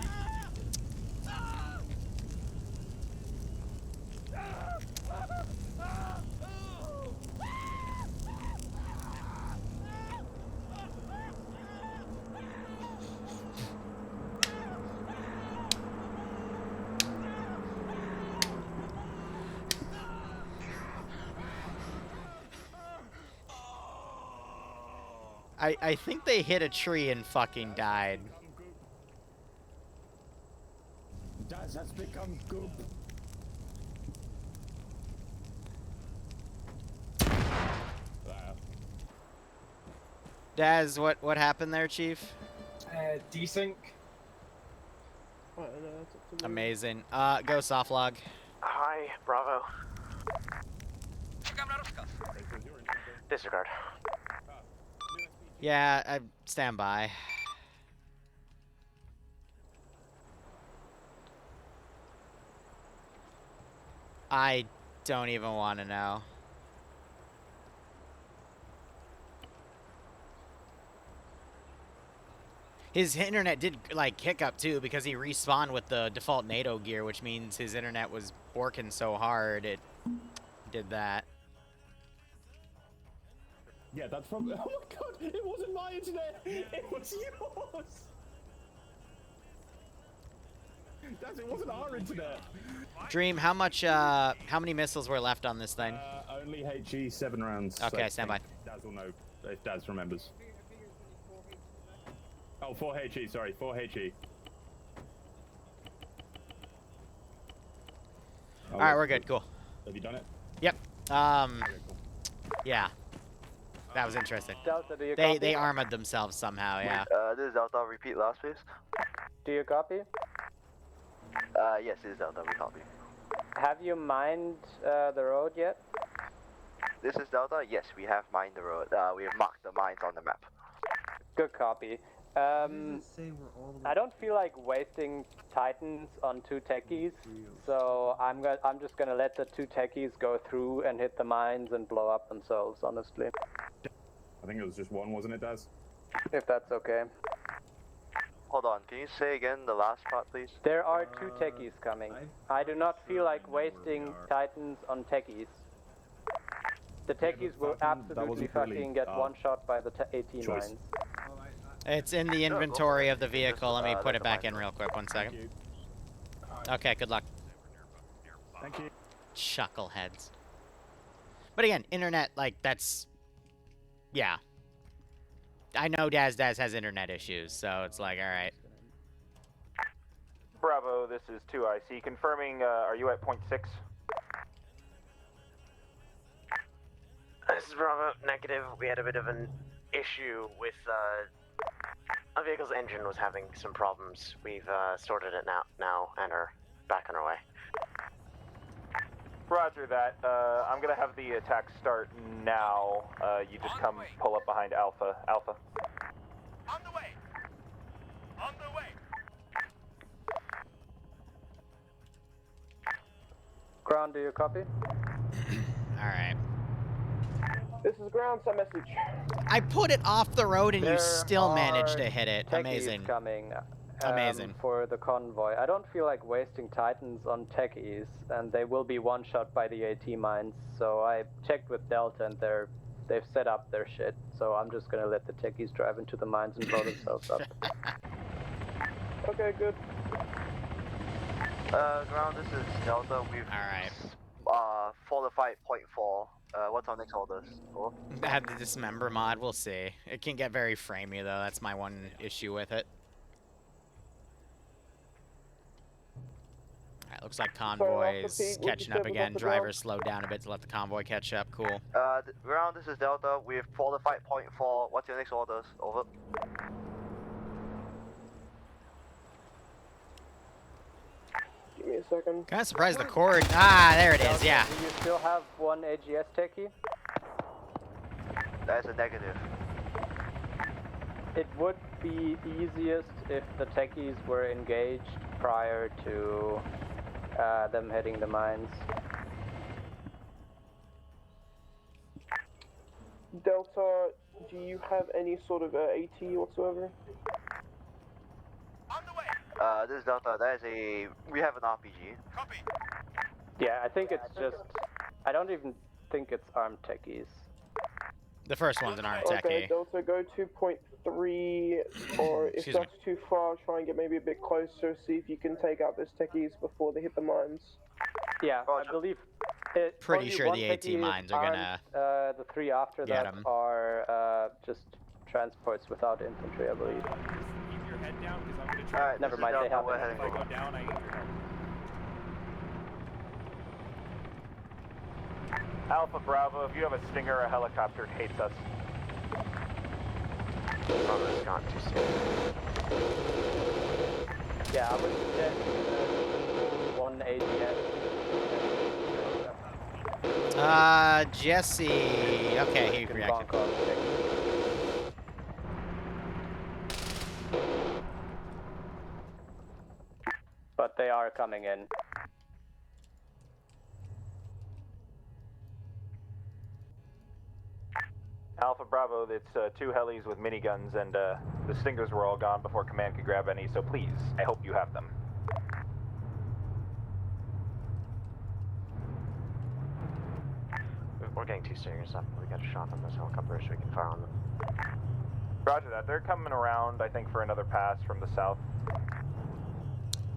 I think they hit a tree and fucking died. Daz has become goop. Daz, what happened there, Chief? Desync. Amazing. Go soft log. Hi, Bravo. Disregard. Yeah, I stand by. I don't even want to know. His internet did, like, hiccup, too, because he respawned with the default NATO gear, which means his internet was borking so hard it did that. Yeah, that's probably. Oh my god, it wasn't my internet! It was yours! Daz, it wasn't our internet. Dream, how many missiles were left on this thing? Only HE 7 rounds. Okay, stand by. Daz will know if Daz remembers. Oh, 4 HE, sorry, 4 HE. All right, we're good. Cool. Have you done it? Yep. Okay, cool. Yeah. That was interesting. Delta, do you They copy? armored themselves somehow. Yeah. This is Delta. Repeat last, please. Do you copy? Yes, this is Delta. We copy. Have you mined the road yet? This is Delta. Yes, we have mined the road. We have marked the mines on the map. Good copy. I don't feel like wasting Titans on 2 techies, so I'm just gonna let the 2 techies go through and hit the mines and blow up themselves, honestly. I think it was just 1, wasn't it, Daz? If that's okay. Hold on, can you say again the last part, please? There are 2 techies coming. I do not feel like wasting Titans on techies. The techies will absolutely fucking get one-shot by the AT mines. It's in the inventory of the vehicle. Let me put it back in real quick. 1 second. Okay, good luck. Thank you. Chuckleheads. But again, internet, like, that's... Yeah. I know Daz has internet issues, so it's like, alright. Bravo, this is 2IC. Confirming, are you at point 6? This is Bravo. Negative. We had a bit of an issue with, our vehicle's engine was having some problems. We've, sorted it now and are back on our way. Roger that. I'm gonna have the attack start now. You just come pull up behind Alpha. Alpha. On the way. On the way. Ground, do you copy? Alright. This is ground, some message. I put it off the road and you There still managed are to hit it. techies Amazing. coming. Amazing. For the convoy. I don't feel like wasting Titans on techies, and they will be one-shot by the AT mines, so I checked with Delta and they've set up their shit, so I'm just gonna let the techies drive into the mines and blow themselves up. Okay, good. Ground, this is Delta. We've fortified point 4. What's our next orders? For? Add the dismember mod, we'll see. It can get very framey though, that's my one issue with it. Alright, looks like convoy's catching up again. Drivers slowed down a bit to let the convoy catch up. Cool. Ground, this is Delta. We've fortified point 4. What's your next orders? Over. Give me a second. Kind of surprised the cord. Ah, there it is. Yeah. Do you still have 1 AGS techie? That's a negative. It would be easiest if the techies were engaged prior to them hitting the mines. Delta, do you have any sort of AT whatsoever? This is Delta. That is a... We have an RPG. Copy. Yeah, I think it's just... I don't even think it's armed techies. The first one's an armed Okay, techie. Delta, go to point 3, or if Excuse that's too far, try and get maybe a bit closer, see if you can take out those techies before they hit the mines. Yeah, I believe... Pretty only sure one the AT techie is mines are gonna armed, the 3 after get that 'em. are just transports without infantry, I believe. Keep your head down, because I'm going to try. Alright, Never mind, they have it. If I go down, I need your help. Alpha Bravo, if you have a Stinger or a helicopter, it hates us. Bravo's gone too soon. Yeah, I would suggest 1 AGS. Jesse. Okay, he reacted. But they are coming in. Alpha Bravo, it's 2 helis with miniguns, and the Stingers were all gone before command could grab any, so please, I hope you have them. We're getting 2 Stingers up. We got a shot on those helicopters, we can fire on them. Roger that. They're coming around, I think, for another pass from the south.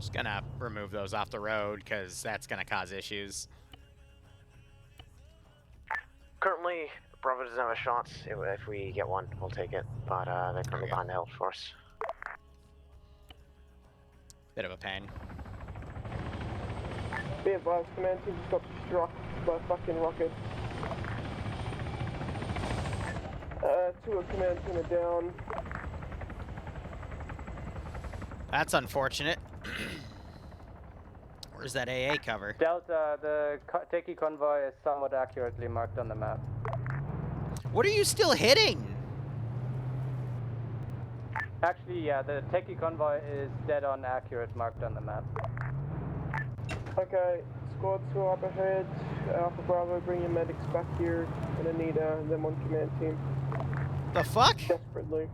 Just gonna remove those off the road, because that's gonna cause issues. Currently, Bravo doesn't have a shot. If we get one, we'll take it. But they're currently behind the health force. Bit of a pain. Be advised, command team just got struck by a fucking rocket. 2 of command team are down. That's unfortunate. Where's that AA cover? Delta, the Techie Convoy is somewhat accurately marked on the map. What are you still hitting? Actually, yeah, the Techie Convoy is dead on accurate marked on the map. Okay, squad 2 up ahead. Alpha Bravo, bring your medics back here. Gonna need them on command team. The fuck? Desperately.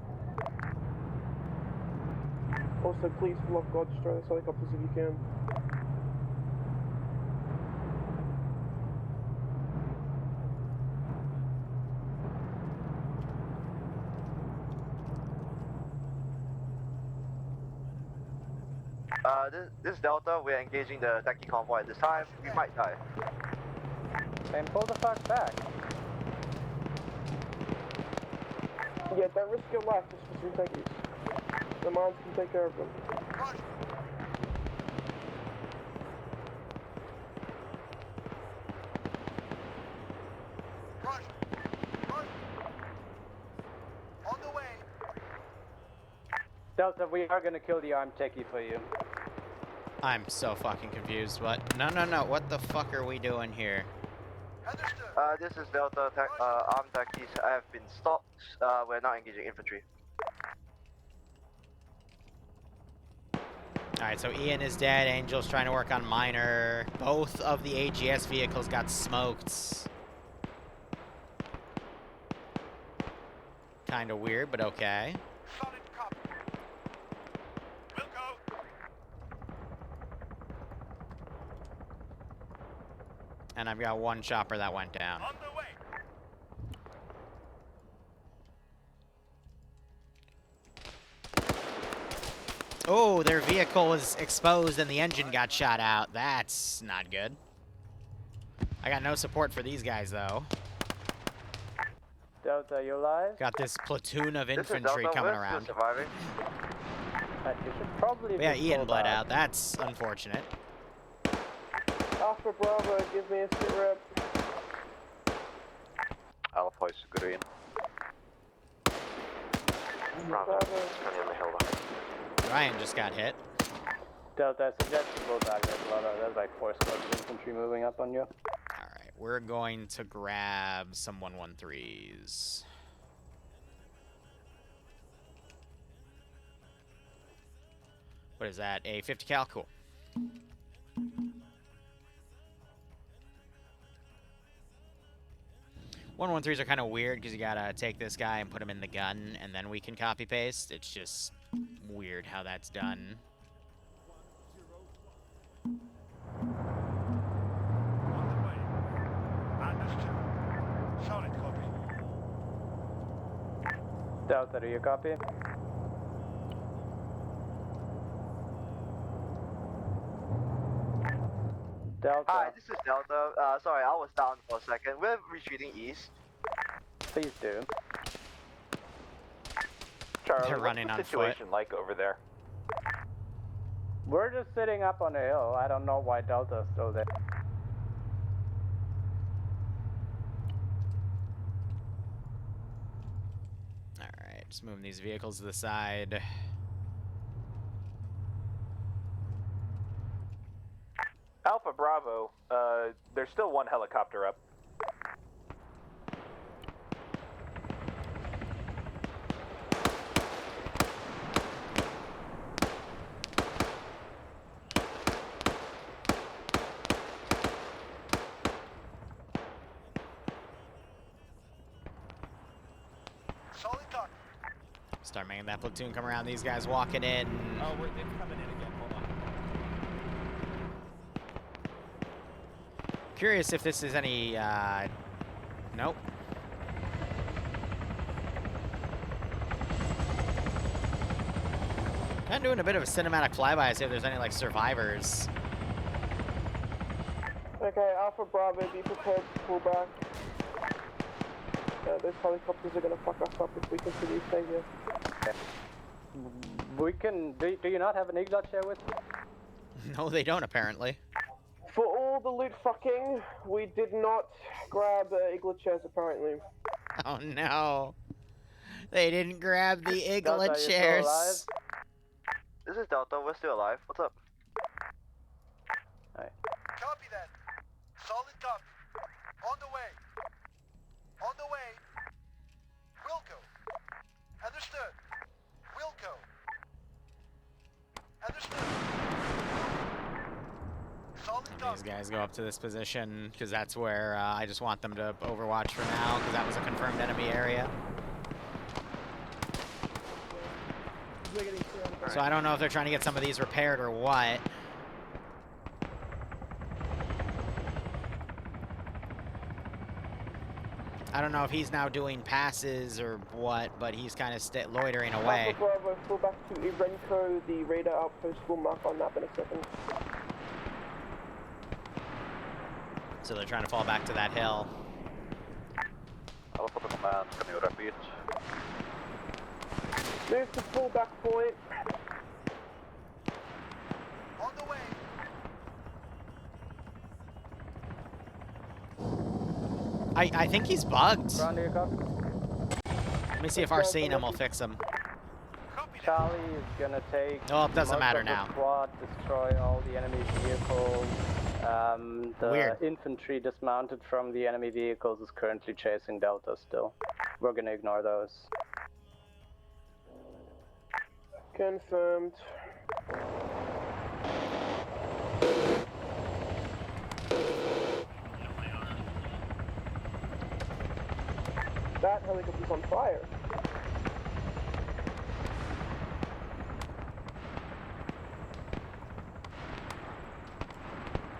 Also, please pull off God destroy those helicopters if you can. This is Delta. We're engaging the Techie convoy at this time. We might die. Then pull the fuck back. Yeah, don't risk your life just for some techies. The mines can take care of them. Delta, we are gonna kill the armed Techie for you. I'm so fucking confused. What? No. What the fuck are we doing here? This is Delta. Armed techies have been stopped. We're not engaging infantry. Alright, so Ian is dead. Angel's trying to work on Miner. Both of the AGS vehicles got smoked. Kinda weird, but okay. And I've got one chopper that went down. Oh, their vehicle was exposed and the engine got shot out. That's not good. I got no support for these guys, though. Delta, you alive? Got this platoon of infantry coming around. You should probably Yeah, be Ian pulled bled back. out. That's unfortunate. Alpha Bravo, give me a sit rep. Alpha is green. Bravo, turning on the hill though. Ryan just got hit. Delta, I suggest you pull back. There's like 4 squads of infantry moving up on you. Alright, we're going to grab some 113s. What is that? A 50 cal? Cool. 113s are kind of weird because you gotta take this guy and put him in the gun, and then we can copy paste. It's just weird how that's done. Solid copy. Delta, do you copy? Delta. Hi, this is Delta. Sorry, I was down for a second. We're retreating east. Please do. Charlie, They're running what's on the situation like over there? We're just sitting up on a hill. I don't know why Delta's still there. Alright, just moving these vehicles to the side. Alpha Bravo, there's still one helicopter up. Start making that platoon come around. These guys walking in. Oh, they're coming in again. Hold on. Curious if this is any, nope. Kind of doing a bit of a cinematic flyby to see if there's any like survivors. Okay, Alpha Bravo, be prepared to pull back. Those helicopters are gonna fuck us up if we continue staying here. We can. Do you not have an iglot share with? No, they don't apparently. For all the loot fucking, we did not grab iglet chairs apparently. Oh no. They didn't grab the Delta, iglet you still chairs. alive? This is Delta, we're still alive. What's up? Alright. Copy that. Solid copy. On the way. On the way. Will go. Understood. Will go. Understood. Solid copy. These guys go up to this position because that's where I just want them to overwatch for now because that was a confirmed enemy area. So I don't know if they're trying to get some of these repaired or what. I don't know if he's now doing passes or what, but he's kind of loitering away. Alpha Bravo, pull back to Irenko. The radar outpost will mark on map in a second. So they're trying to fall back to that hill. Alpha to command, can you repeat? Move to fullback point. On the way. I think he's bugged. Ground your copy. Let me see if Arsenum will fix him. Charlie is gonna take. Oh, it doesn't most matter of the now. Squad, destroy all the enemy vehicles. The Weird. infantry dismounted from the enemy vehicles is currently chasing Delta still. We're gonna ignore those. Confirmed. That helicopter's on fire.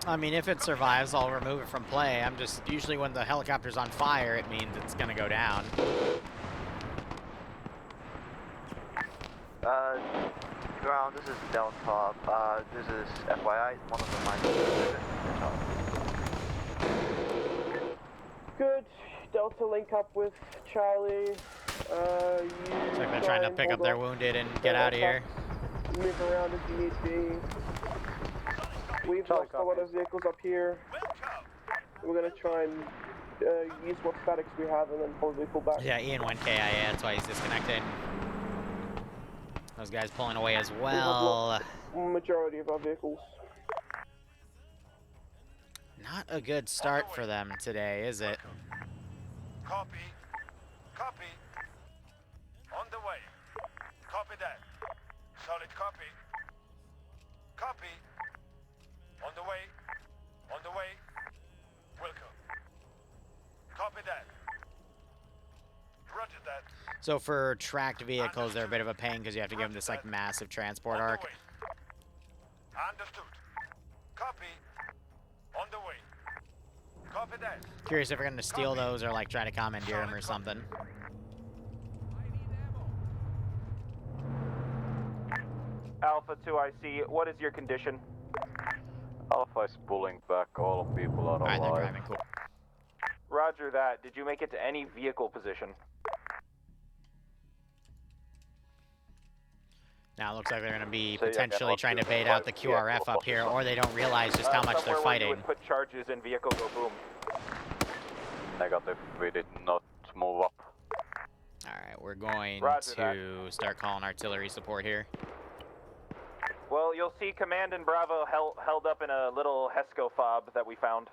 I mean, if it survives, I'll remove it from play. I'm just, usually when the helicopter's on fire, it means it's gonna go down. Ground, this is Delta. This is FYI, one of the mines. Good. Delta link up with Charlie. Looks like they're trying to pick up their wounded and get out of here. Move around if you need be. We've lost a lot of vehicles up here. We're gonna try and use what statics we have and then probably pull back. Yeah, Ian went KIA, that's why he's disconnected. Those guys pulling away as well. Majority of our vehicles. Not a good start for them today, is it? Copy. Copy. On the way. Copy that. Solid copy. Copy. On the way. On the way. Welcome. Copy that. Roger that. So for tracked vehicles, they're a bit of a pain because you have to give them this like massive transport arc. Understood. Copy. On the way. Copy that. Curious if we're gonna steal those or like try to commandeer them or something. Alpha 2 IC, what is your condition? Alpha is pulling back, all people are alive. Alright, they're driving, cool. Roger that. Did you make it to any vehicle position? Now it looks like they're going to be potentially trying to bait out the QRF up here, or they don't realize just how much they're Somewhere where fighting. you would put charges in vehicle, go boom. Negative, we did not move up. Alright, we're going Roger to start calling artillery support here. Well, you'll see Command and Bravo held up in a little HESCO fob that we found.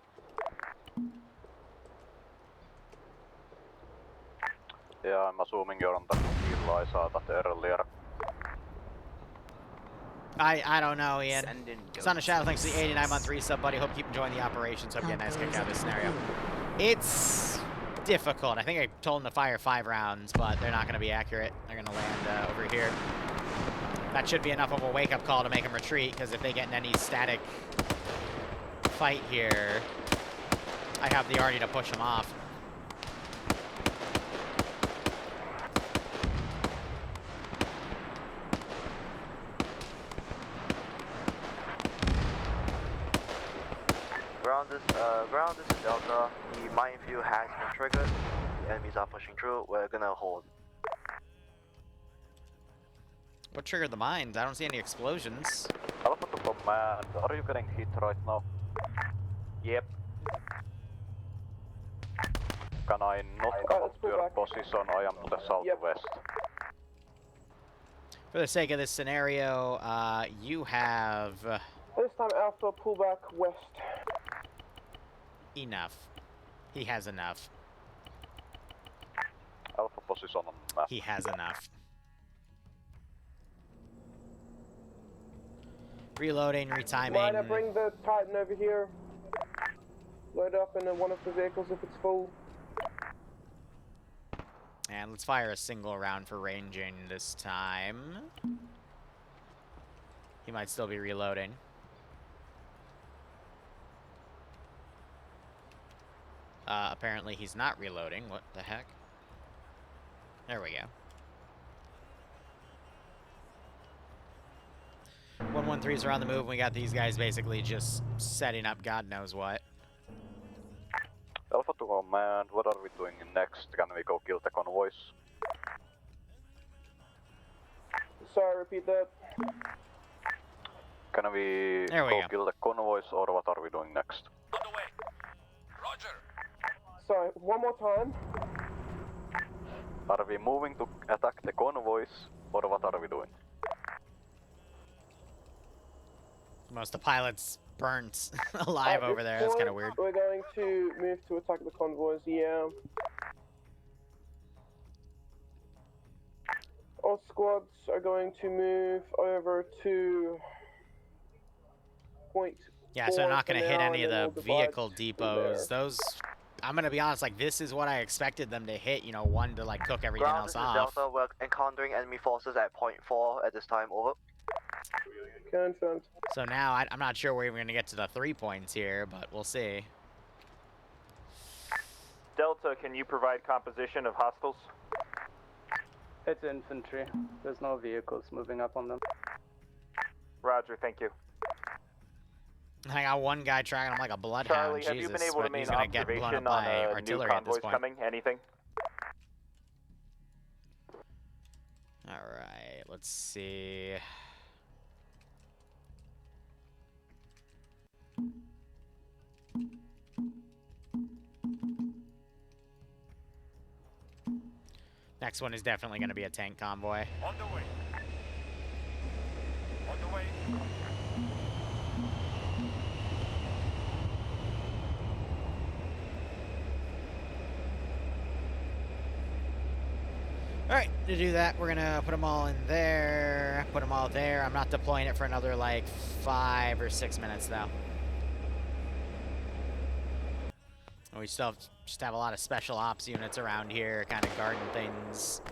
Yeah, I'm assuming you're on the field. I saw that earlier. I don't know, Ian. Son of Shadow, thanks to the 89-month resub, buddy. Hope you keep enjoying the operations. Hope you get a nice kick out of this scenario. It's difficult. I think I told them to fire 5 rounds, but they're not going to be accurate. They're going to land over here. That should be enough of a wake-up call to make them retreat, because if they get in any static fight here, I have the arty to push them off. ground, this is Delta. The minefield has been triggered. The enemies are pushing through. We're gonna hold. What triggered the mines? I don't see any explosions. Alpha to command, are you getting hit right now? Yep. Can I not come up to your position? I am to the southwest. For the sake of this scenario, you have This time Alpha, pull back west. enough. He has enough. Alpha position on map. He has enough. Reloading, retiming. Might I bring the Titan over here? Load up in one of the vehicles if it's full. And let's fire a single round for ranging this time. He might still be reloading. Apparently he's not reloading. What the heck? There we go. 113s are on the move. We got these guys basically just setting up God knows what. Alpha to command, what are we doing next? Can we go kill the convoys? Sorry, repeat that. Can we go kill the convoys, or what are we doing next? Sorry, one more time. Are we moving to attack the convoys, or what are we doing? Most of the pilots burnt alive over there. That's kind of weird. We're going to move to attack the convoys, yeah. All squads are going to move over to point. Yeah, so they're not going to hit any of the vehicle depots. Those, I'm going to be honest, like, this is what I expected them to hit, you know, one to, like, cook everything Ground, else this is off. Delta. We're encountering enemy forces at point 4 at this time. Over. Confirmed. So now, I'm not sure we're even going to get to the 3 points here, but we'll see. Delta, can you provide composition of hostiles? It's infantry. There's no vehicles moving up on them. Roger, thank you. I got one guy tracking him like a bloodhound. Charlie, have you been able to but make he's gonna get blown observation up on by new artillery at this convoys point. coming? Anything? All right, let's see. Next one is definitely going to be a tank convoy. On the way. On the way. Alright, to do that, we're gonna put them all in there, put them all there. I'm not deploying it for another, like, 5 or 6 minutes, though. And we still just have a lot of special ops units around here, kind of guarding things.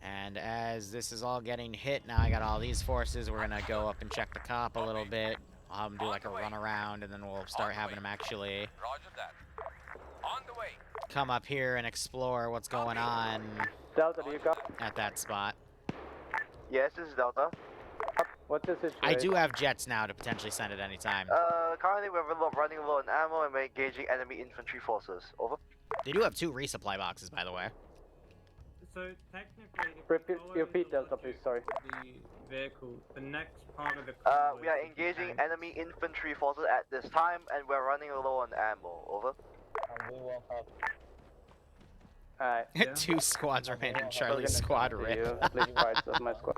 And as this is all getting hit, now I got all these forces. We're gonna go up and check the cop a little bit. I'll have them do, like, a run around, and then we'll start having them actually come up here and explore what's going on Delta, do you got? at that spot. Yes, this is Delta. What's the situation? I do have jets now to potentially send at any time. Currently we're running low on ammo and we're engaging enemy infantry forces. Over. They do have 2 resupply boxes, by the way. So technically, Repeat Delta, please. Sorry. The vehicle, the next part of the. We are engaging enemy infantry forces at this time, and we're running low on ammo. Over. And we will have. Alright. Yeah. 2 squads remaining. Charlie's squad rip. At least parts of my squad.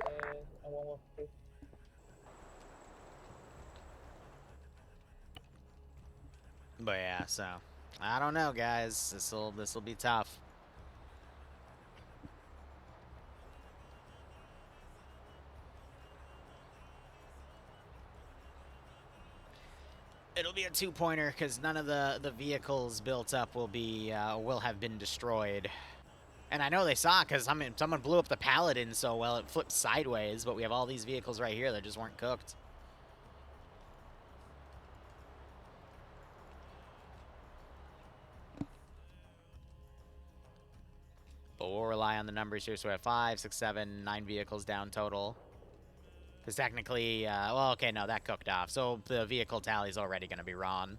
But yeah, so I don't know, guys. This'll be tough. It'll be a 2-pointer because none of the vehicles built up will have been destroyed. And I know they saw because someone blew up the Paladin so well it flipped sideways, but we have all these vehicles right here that just weren't cooked. But we'll rely on the numbers here. So we have 5, 6, 7, 9 vehicles down total. Because technically, well, okay, no, that cooked off. So the vehicle tally is already going to be wrong.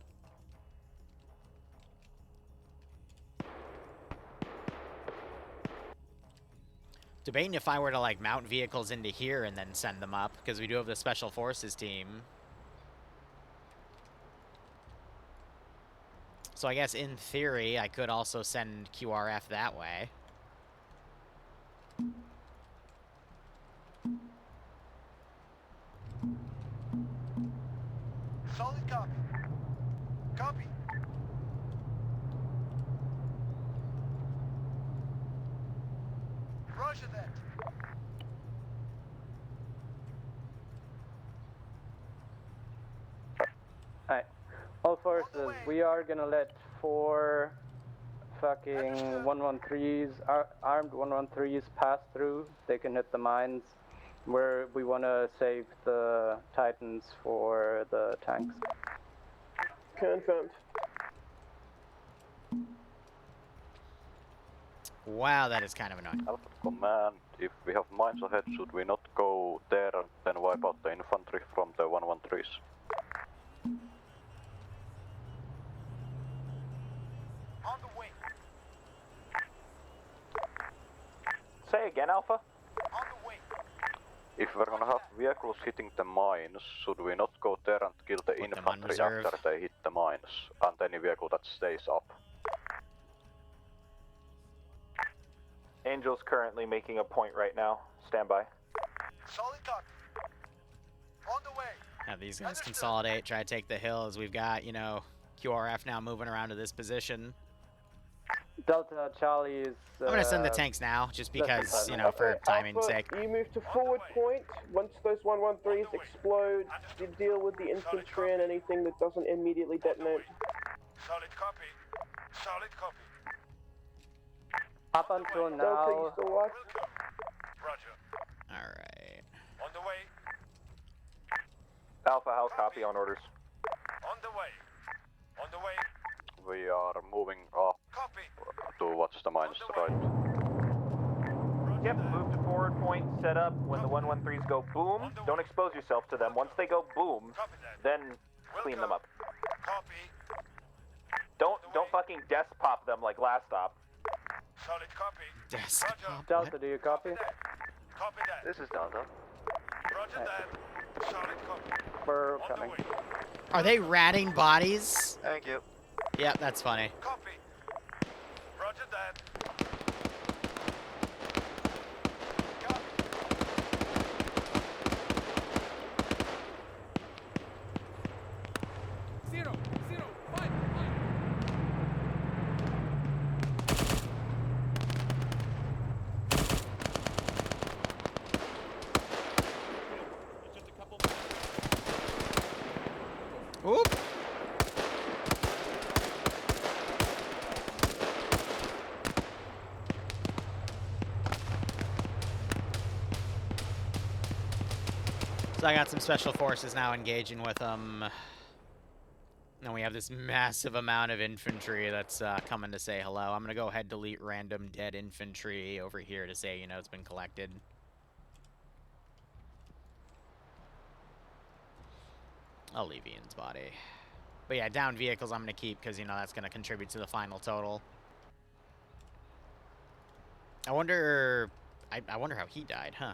Debating if I were to, like, mount vehicles into here and then send them up, because we do have the Special Forces team. So I guess, in theory, I could also send QRF that way. Solid copy. Copy. Roger that. Alright. All forces, we are gonna let 4 fucking 113s, armed 113s pass through. They can hit the mines. Where we want to save the Titans for the tanks. Confirmed. Wow, that is kind of annoying. Alpha Command, if we have mines ahead, should we not go there and then wipe out the infantry from the 113s? On the way. Say again, Alpha? On the way. If we're gonna have vehicles hitting the mines, should we not go there and kill the infantry after they hit the mines, and any vehicle that stays up? Angel's currently making a point right now. Stand by. Solid copy. On the way. Have these guys consolidate, try to take the hill, as we've got, you know, QRF now moving around to this position. Delta Charlie is... I'm gonna send the tanks now, just because, you know, for timing's sake. You move to forward point. Once those 113s explode, you deal with the infantry and anything that doesn't immediately detonate. Solid copy. Solid copy. Up until Delta, you now... still alive? Roger. Alright. On the way. Alpha, how copy on orders? On the way. On the way. We are moving up towards the mines, right? Yep, move to forward point, set up. When the 113s go boom, don't expose yourself to them. Once they go boom, then clean them up. Don't fucking death pop them like last stop. Solid copy. Desk pop. Delta, do you copy? Copy that. This is Delta. Roger that. Solid copy. We're coming. Are they ratting bodies? Thank you. Yep, that's funny. Copy. Roger that. Oop. So I got some special forces now engaging with them. And we have this massive amount of infantry that's coming to say hello. I'm going to go ahead and delete random dead infantry over here to say, you know, it's been collected. I'll leave Ian's body. But yeah, down vehicles I'm going to keep because, you know, that's going to contribute to the final total. I wonder how he died, huh?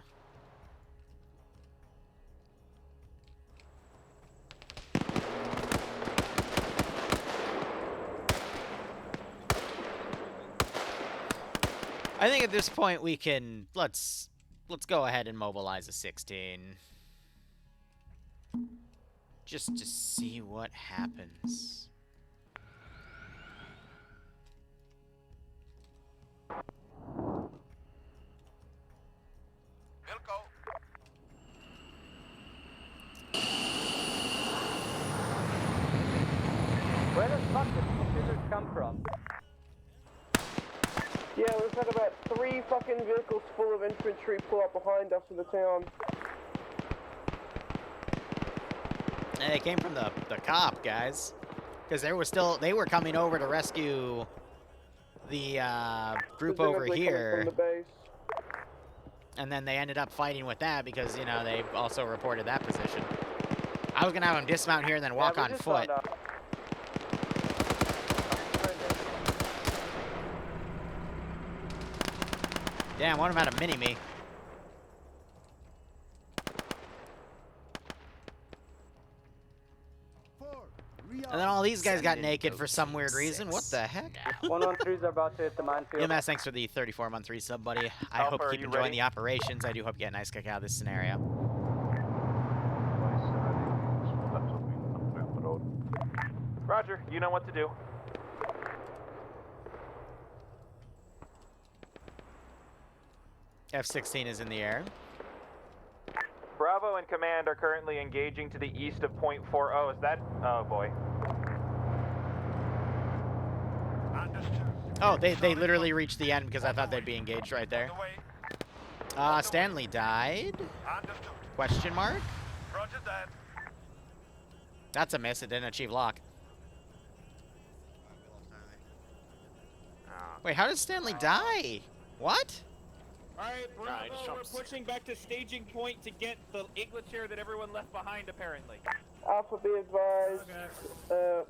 I think at this point we can let's go ahead and mobilize a 16. Just to see what happens. Where the fuck did these scissors come from? Yeah, we've had about 3 fucking vehicles full of infantry pull up behind us in the town. And they came from the cop, guys. Because they were coming over to rescue the group over Presumably coming here. from the base. And then they ended up fighting with that because, you know, they also reported that position. I was going to have them dismount here and then walk on foot. Damn, one of them had a mini-me. And then all these guys got naked for some weird reason. What the heck? 113s are about to hit the minefield. EMS, thanks for the 34-month resub, buddy. I hope you keep enjoying the operations. I do hope you get a nice kick out of this scenario. Roger, you know what to do. F-16 is in the air. Bravo and Command are currently engaging to the east of point 40. Is that... Oh, boy. Oh, they literally reached the end because I thought they'd be engaged right there. Stanley died? Question mark? That's a miss. It didn't achieve lock. Wait, how did Stanley die? What? Alright, Bravo, we're pushing back to staging point to get the English chair that everyone left behind, apparently. Alpha, be advised.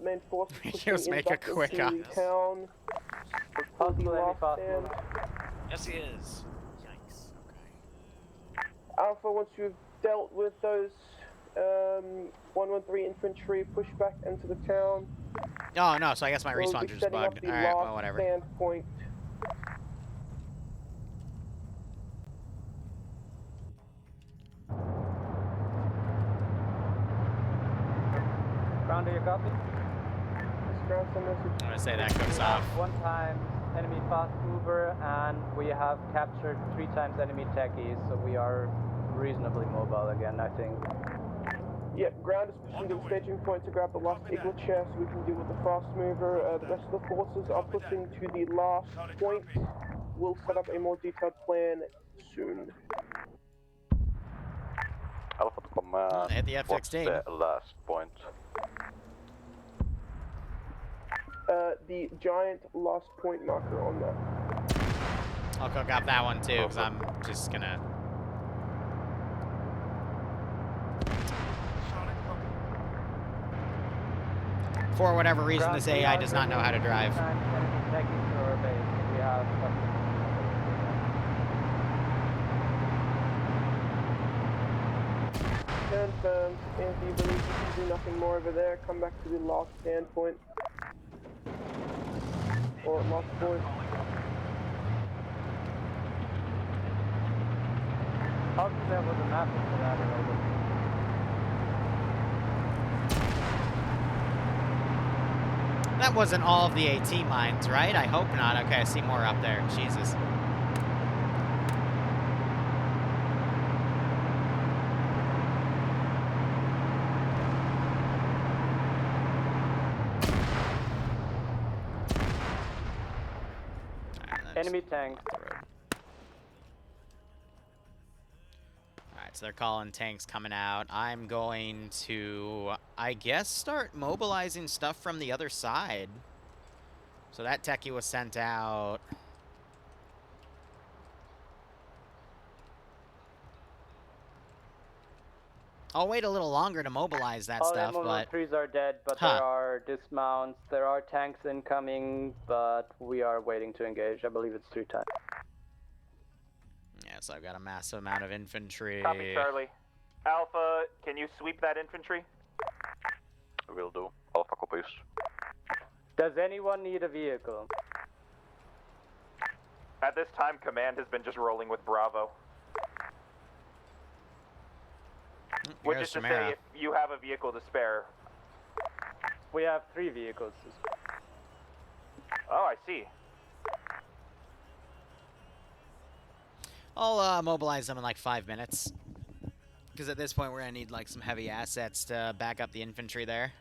Main force Just make a quick town. Yes, he is. Yikes. Okay. Alpha, once you've dealt with those 113 infantry, push back into the town. Oh, no, so I guess my respawn just bugged. Alright, well, whatever. Standpoint. Ground, do you copy? I'm gonna say that goes off. 1 time enemy fast mover, and we have captured 3 times enemy techies, so we are reasonably mobile again, I think. Yeah, ground is pushing to the staging point to grab the last Eagle chair so we can deal with the fast mover. The rest of the forces are pushing to the last point. We'll set up a more detailed plan soon. Alpha to Command. Hit the F-16. What's the last point? The giant last point marker on that. I'll cook up that one too, because I'm just gonna... For whatever reason, this AI does not know how to drive. Confirmed. If you believe you can do nothing more over there, come back to the last standpoint. Or last point. How did that was a map for that over? That wasn't all of the AT mines, right? I hope not. Okay, I see more up there. Jesus. Enemy tank. Alright, so they're calling tanks coming out. I'm going to, I guess, start mobilizing stuff from the other side. So that techie was sent out. I'll wait a little longer to mobilize that stuff, All but... M113s are dead, but there are dismounts. There are tanks incoming, but we are waiting to engage. I believe it's 3 times. Yeah, so I've got a massive amount of infantry. Copy, Charlie. Alpha, can you sweep that infantry? Will do. Alpha copies. Does anyone need a vehicle? At this time, Command has been just rolling with Bravo. Which is to say, if you have a vehicle to spare. We have 3 vehicles. Oh, I see. I'll mobilize them in like 5 minutes. Because at this point, we're going to need like some heavy assets to back up the infantry there.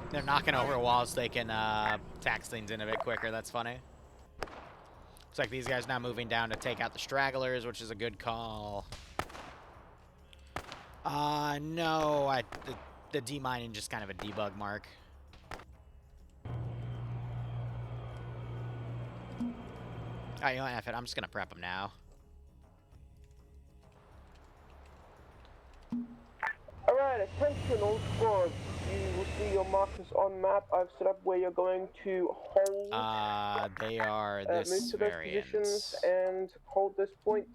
They're knocking over walls so they can tax things in a bit quicker. That's funny. Looks like these guys now moving down to take out the stragglers, which is a good call. No, the demining just kind of a debug mark. Alright, you know what, F it. I'm just gonna prep them now. Alright, attention all squads. You will see your markers on map. I've set up where you're going to hold. They are Move this to those variant. positions and hold those points.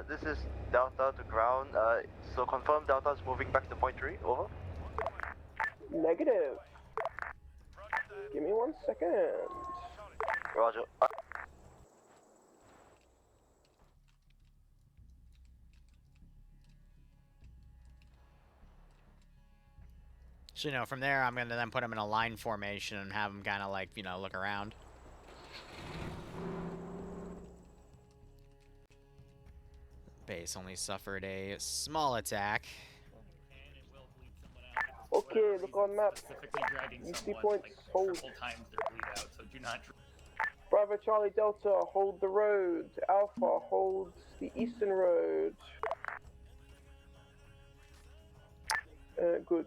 This is Delta to ground. So confirm Delta is moving back to point 3. Over. Negative. Give me 1 second. Roger. So, you know, from there, I'm gonna then put them in a line formation and have them kind of like, you know, look around. Base only suffered a small attack. Okay, look on map. You see points, hold. Times their bleed out, so do not. Bravo Charlie Delta, hold the road. Alpha, hold the eastern road. Good.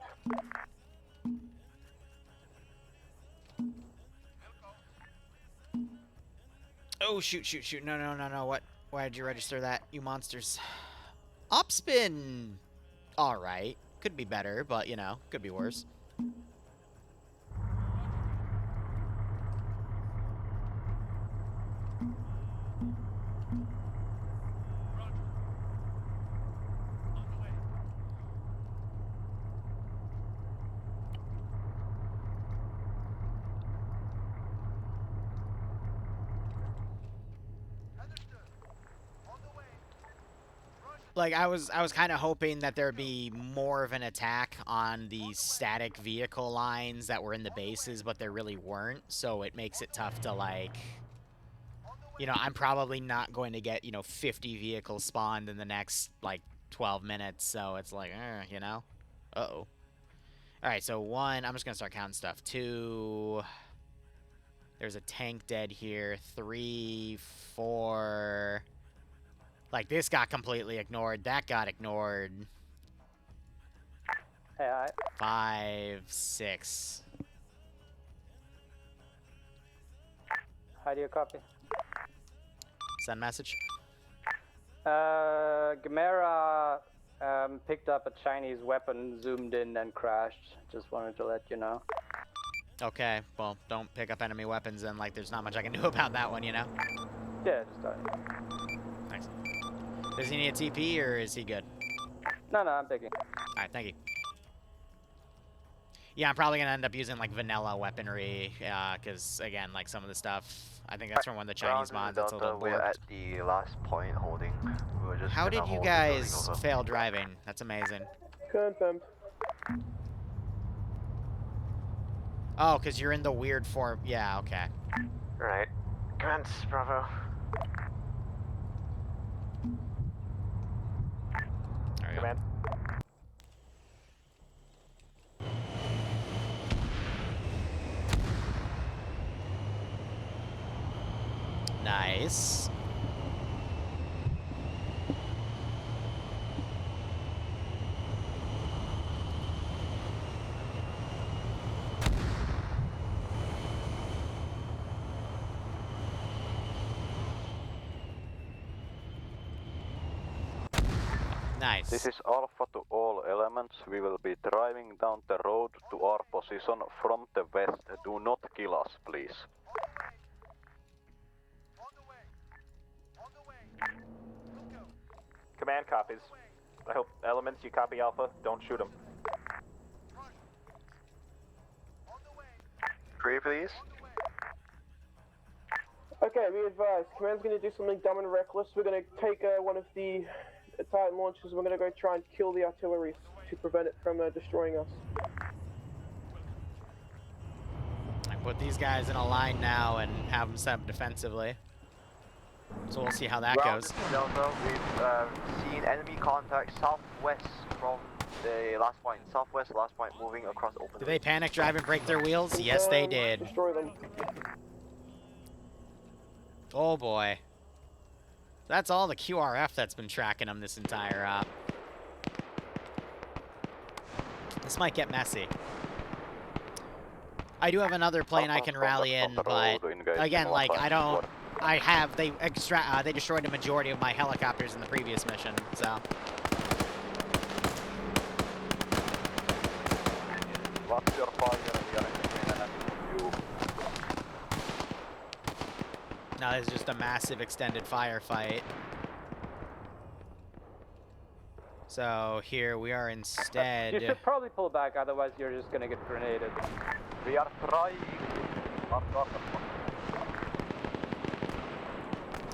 Oh, shoot. No. What? Why did you register that, you monsters? Op's been alright. Could be better, but, you know, could be worse. Like, I was kind of hoping that there'd be more of an attack on the static vehicle lines that were in the bases, but there really weren't, so it makes it tough to, like... You know, I'm probably not going to get, you know, 50 vehicles spawned in the next, like, 12 minutes, so it's like, you know? Uh-oh. Alright, so 1, I'm just gonna start counting stuff. 2... There's a tank dead here. 3, 4... Like, this got completely ignored. That got ignored. Hey, 5, 6. How do you copy? Send message. Gamera picked up a Chinese weapon, zoomed in, and crashed. Just wanted to let you know. Okay, well, don't pick up enemy weapons, and, like, there's not much I can do about that one, you know? Yeah, just start. Thanks. Does he need a TP, or is he good? No, I'm picking. Alright, thank you. Yeah, I'm probably gonna end up using, like, vanilla weaponry, because, again, like, some of the stuff... I think that's from one of the Chinese mods that's a little We're borked. at the last point holding. We were just How gonna did you hold the guys building over. fail driving? That's amazing. Confirmed. Oh, because you're in the weird form. Yeah, okay. Right. Commence, Bravo. There we go. Command. Nice. Nice. This is Alpha to all elements. We will be driving down the road to our position from the west. Do not kill us, please. Command copies. I hope elements, you copy Alpha. Don't shoot him. Free, please. Okay, be advised. Command's gonna do something dumb and reckless. We're gonna take one of the Titan launchers. We're gonna go try and kill the artillery to prevent it from destroying us. I put these guys in a line now and have them set up defensively. So we'll see how that goes. Delta, we've seen enemy contact southwest from the last point. Southwest, last point, moving across open. Did they panic drive and break their wheels? Yes, they did. Destroy them. Oh boy. That's all the QRF that's been tracking them this entire op. This might get messy. I do have another plane I can rally in, but again, like, I don't... they destroyed the majority of my helicopters in the previous mission, so... What's your fire? We are in you. Now this is just a massive extended firefight. So here we are instead... You should probably pull back, otherwise you're just gonna get grenaded. We are trying. We're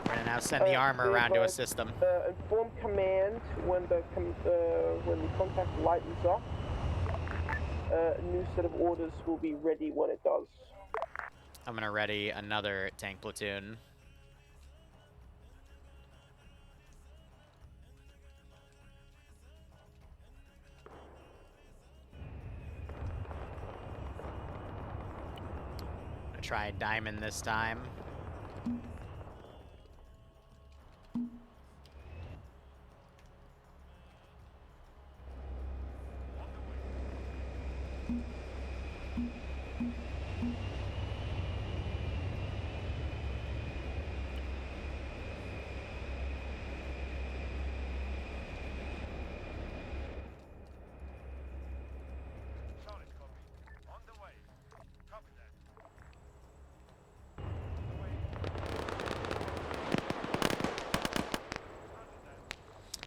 gonna now send the armor around to assist them. Inform command when the contact lightens up. A new set of orders will be ready when it does. I'm gonna ready another tank platoon. Gonna try diamond this time.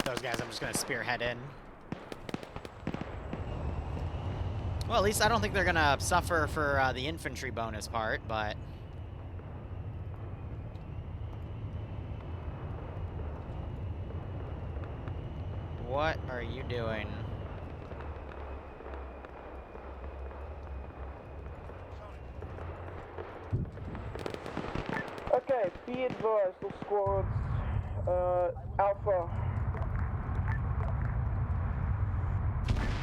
Those guys I'm just gonna spearhead in. Well, at least I don't think they're gonna suffer for the infantry bonus part, but... What are you doing? Okay, be advised, all squads. Alpha.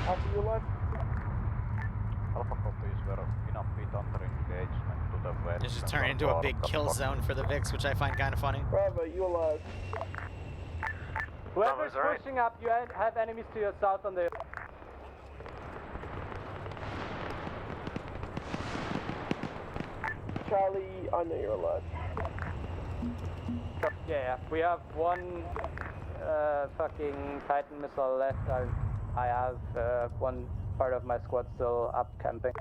Alpha, you alive? Alpha copies were enough feet under engagement to the west. This just turned into a big kill zone for the VIX, which I find kind of funny. Bravo, you alive? Whoever's pushing up, you have enemies to your south on the... Charlie, I know you're alive. Yeah, we have one fucking Titan missile left. I have one part of my squad still up camping.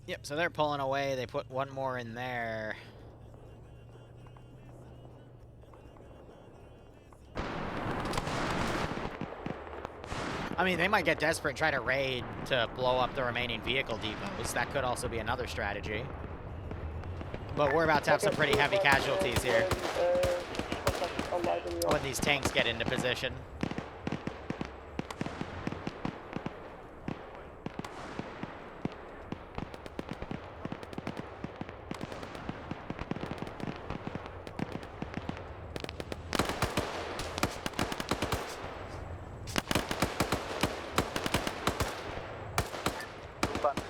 Yep, so they're pulling away. They put one more in there. I mean, they might get desperate and try to raid to blow up the remaining vehicle depots. That could also be another strategy. But we're about to have some pretty heavy casualties here when these tanks get into position.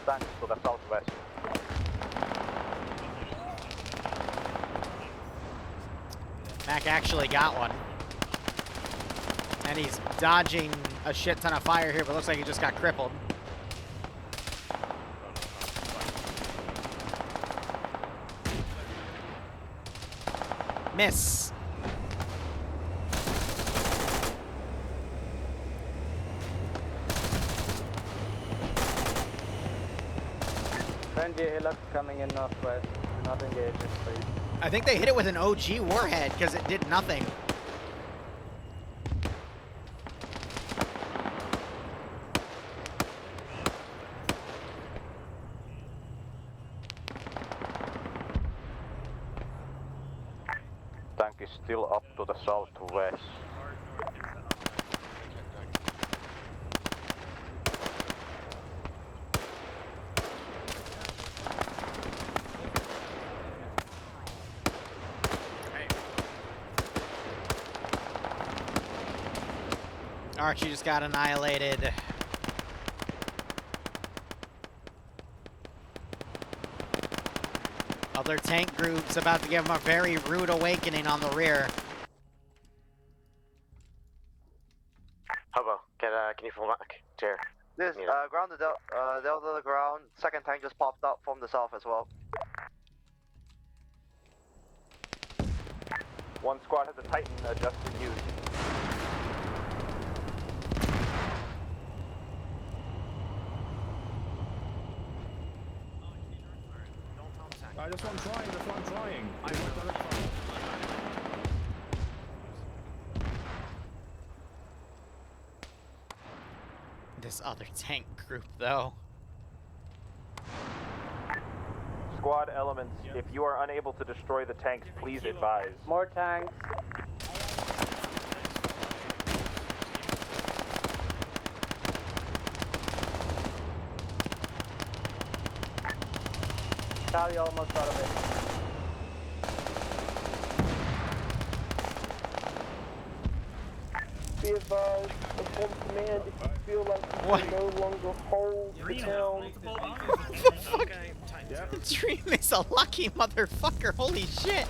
Tanks to the southwest. Mac actually got one. And he's dodging a shit ton of fire here, but looks like he just got crippled. Miss. Friendly Hilux coming in northwest. Do not engage it, please. I think they hit it with an OG warhead because it did nothing. Tank is still up to the southwest. Archie just got annihilated. Other tank group's about to give them a very rude awakening on the rear. Hobo, can you fall back? Chair. This, ground to Delta to the ground. Second tank just popped up from the south as well. One squad has a Titan adjusted use. That's what I'm trying, that's what I'm trying. This other tank group, though. Squad elements, if you are unable to destroy the tanks, please advise. More tanks. Charlie almost out of it. Be advised, upon command, if you feel like you can no longer hold the town. Dream is a lucky motherfucker, holy shit!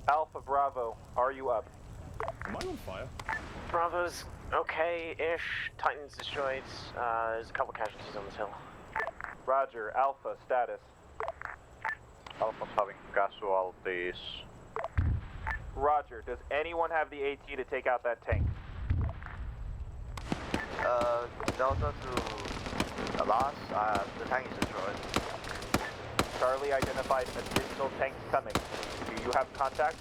Alpha Bravo, are you up? Am I on fire? Bravo's okay-ish. Titan's destroyed. There's a couple casualties on this hill. Roger, Alpha, status. Alpha's having casualties. Roger, does anyone have the AT to take out that tank? Delta to the last, the tank is destroyed. Charlie identified additional tanks coming. Do you have contact?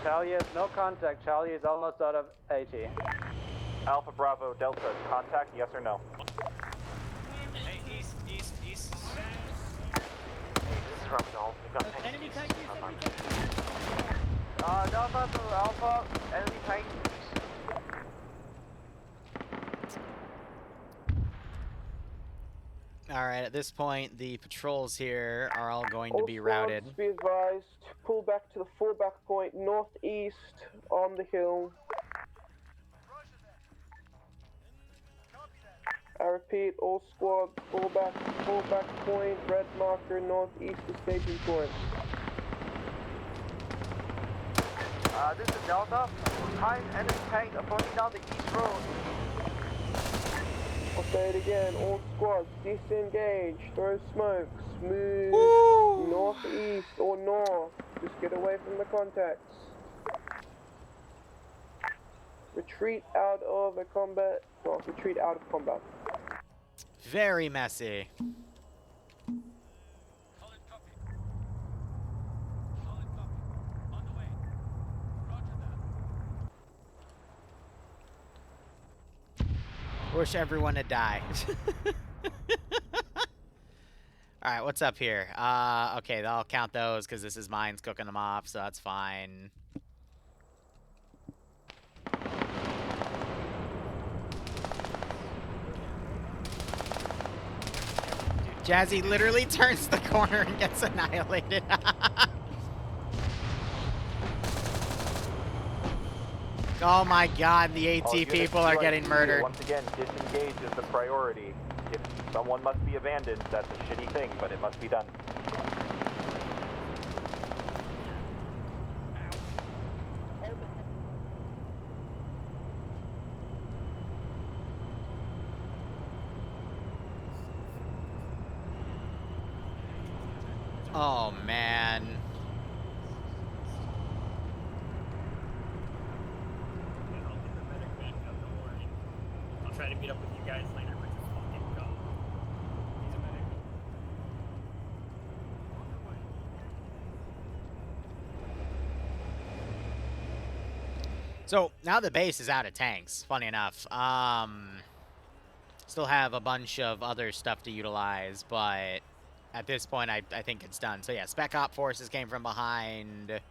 Charlie has no contact. Charlie is almost out of 80. Alpha Bravo, Delta, contact, yes or no? Hey, east. This is Rapidol. We've got tanks. Enemy tank, Delta to Alpha, enemy tank. Alright, at this point, the patrols here are all going to All be squads, routed. be advised, pull back to the fallback point northeast on the hill. I repeat, all squads, fallback point, red marker, northeast of staging point. This is Delta. Behind enemy tank approaching down the east road. I'll say it again, all squads, disengage, throw smokes, move northeast or north, just get away from the contacts. Retreat out of the combat, well, retreat out of combat. Very messy. Wish everyone had died. Alright, what's up here? Okay, I'll count those because this is mine's cooking them off, so that's fine. Jazzy literally turns the corner and gets annihilated. Oh my god, the AT people are getting murdered. Once again, disengage is the priority. If someone must be abandoned, that's a shitty thing, but it must be done. Oh man. I'll try to meet up with you guys later, but just fucking go. He's a medic. So now the base is out of tanks, funny enough. Still have a bunch of other stuff to utilize, but at this point I think it's done. So yeah, Spec Op forces came from behind.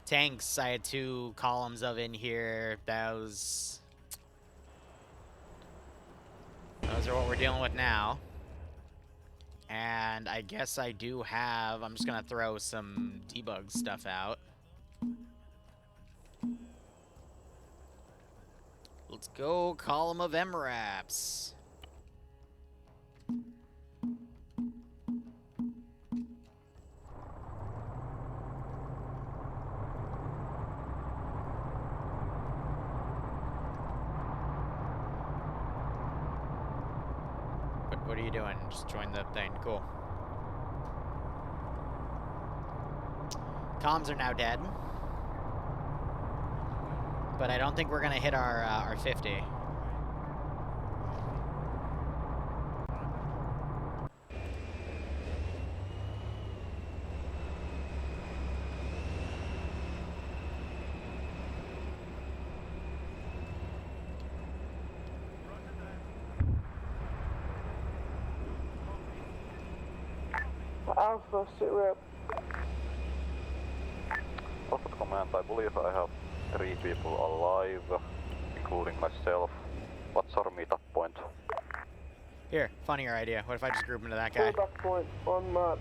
Tanks, I had 2 columns of in here. Those are what we're dealing with now. And I guess I do have, I'm just gonna throw some debug stuff out. Let's go, column of MRAPs. What are you doing? Just join the thing. Cool. Comms are now dead. But I don't think we're gonna hit our 50. Alpha, sit rep. Alpha Command, I believe I have 3 people alive, including myself. What's our meetup point? Here, funnier idea. What if I just group into that guy? Fallback point on map.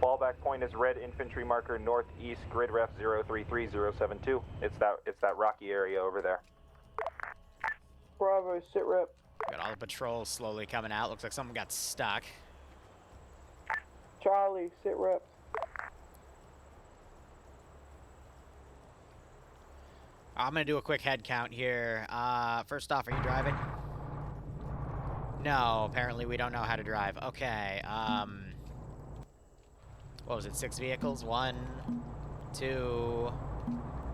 Fallback point is red infantry marker northeast grid ref 033072. It's that rocky area over there. Bravo, sit rep. Got all the patrols slowly coming out. Looks like someone got stuck. Charlie, sit rep. I'm gonna do a quick head count here. First off, are you driving? No, apparently we don't know how to drive. Okay, what was it, 6 vehicles? 1, 2,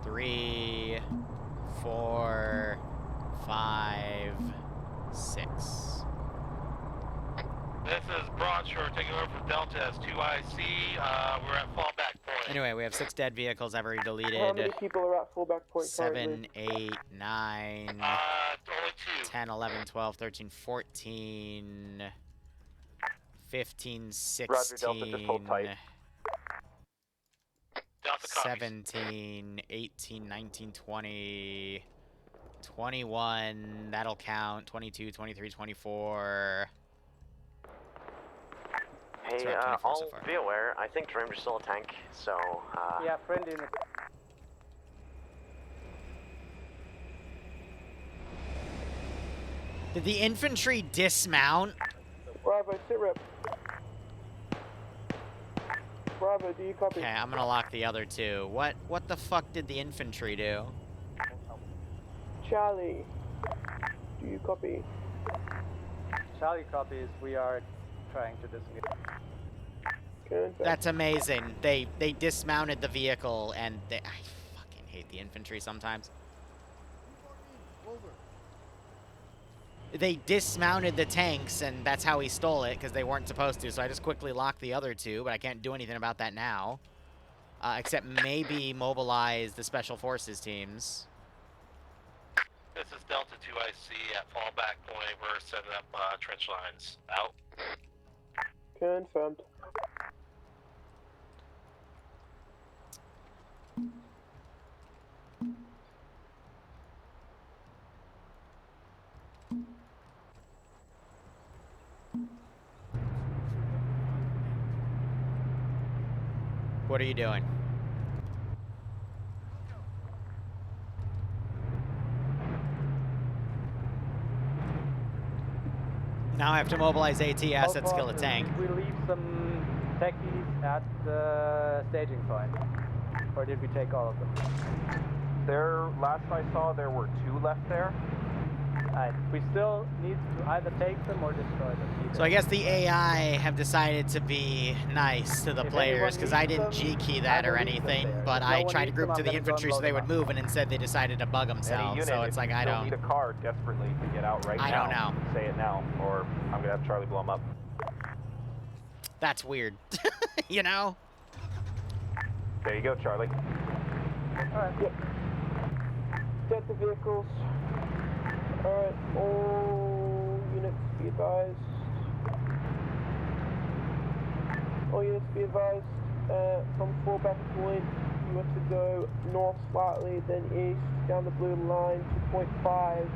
3, 4, 5, 6. This is Broadshore taking over from Delta as 2IC. We're at fallback point. Anyway, we have 6 dead vehicles. I've already deleted. How many people are at fallback point 7, currently? 8, 9, Only 2. 10, 11, 12, 13, 14, 15, 16, Roger, Delta, just hold tight. 17, 18, 19, 20, 21, that'll count, 22, 23, 24. Hey, Sorry, 24 I'll so far. be aware. I think Dream's still a tank, so, Yeah, friendly in the... Did the infantry dismount? Bravo, sit rep. Bravo, do you copy? Okay, I'm gonna lock the other 2. What the fuck did the infantry do? Charlie, do you copy? Charlie copies. We are trying to disengage. That's amazing. They dismounted the vehicle and I fucking hate the infantry sometimes. They dismounted the tanks and that's how he stole it because they weren't supposed to. So I just quickly locked the other 2, but I can't do anything about that now. Except maybe mobilize the special forces teams. This is Delta 2IC at fallback point. We're setting up trench lines. Out. Confirmed. What are you doing? Now I have to mobilize AT assets to kill a tank. Did we leave some techies at the staging point? Or did we take all of them? Last I saw, there were 2 left there. We still need to either take them or destroy them. So I guess the AI have decided to be nice to the players because I didn't G-key that or anything, but I tried to group to the infantry so they would move, and instead they decided to bug themselves. So it's like I don't need a car desperately to get out right now. I don't know. Say it now, or I'm gonna have Charlie blow him up. That's weird, you know. There you go, Charlie. Alright, yep. Get the vehicles. Alright, all units be advised. All units be advised. From fallback point, you want to go north slightly, then east, down the blue line to point 5.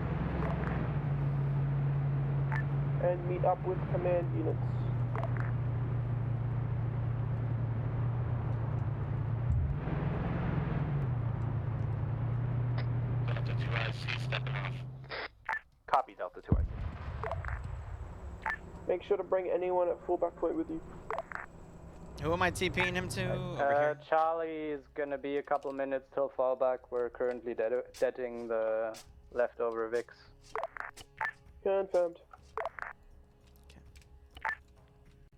And meet up with command units. 2IC stepping off. Copy, Delta 2IC. Make sure to bring anyone at fallback point with you. Who am I TPing him to? Over here? Charlie is gonna be a couple minutes till fallback. We're currently deading the leftover VIX. Confirmed.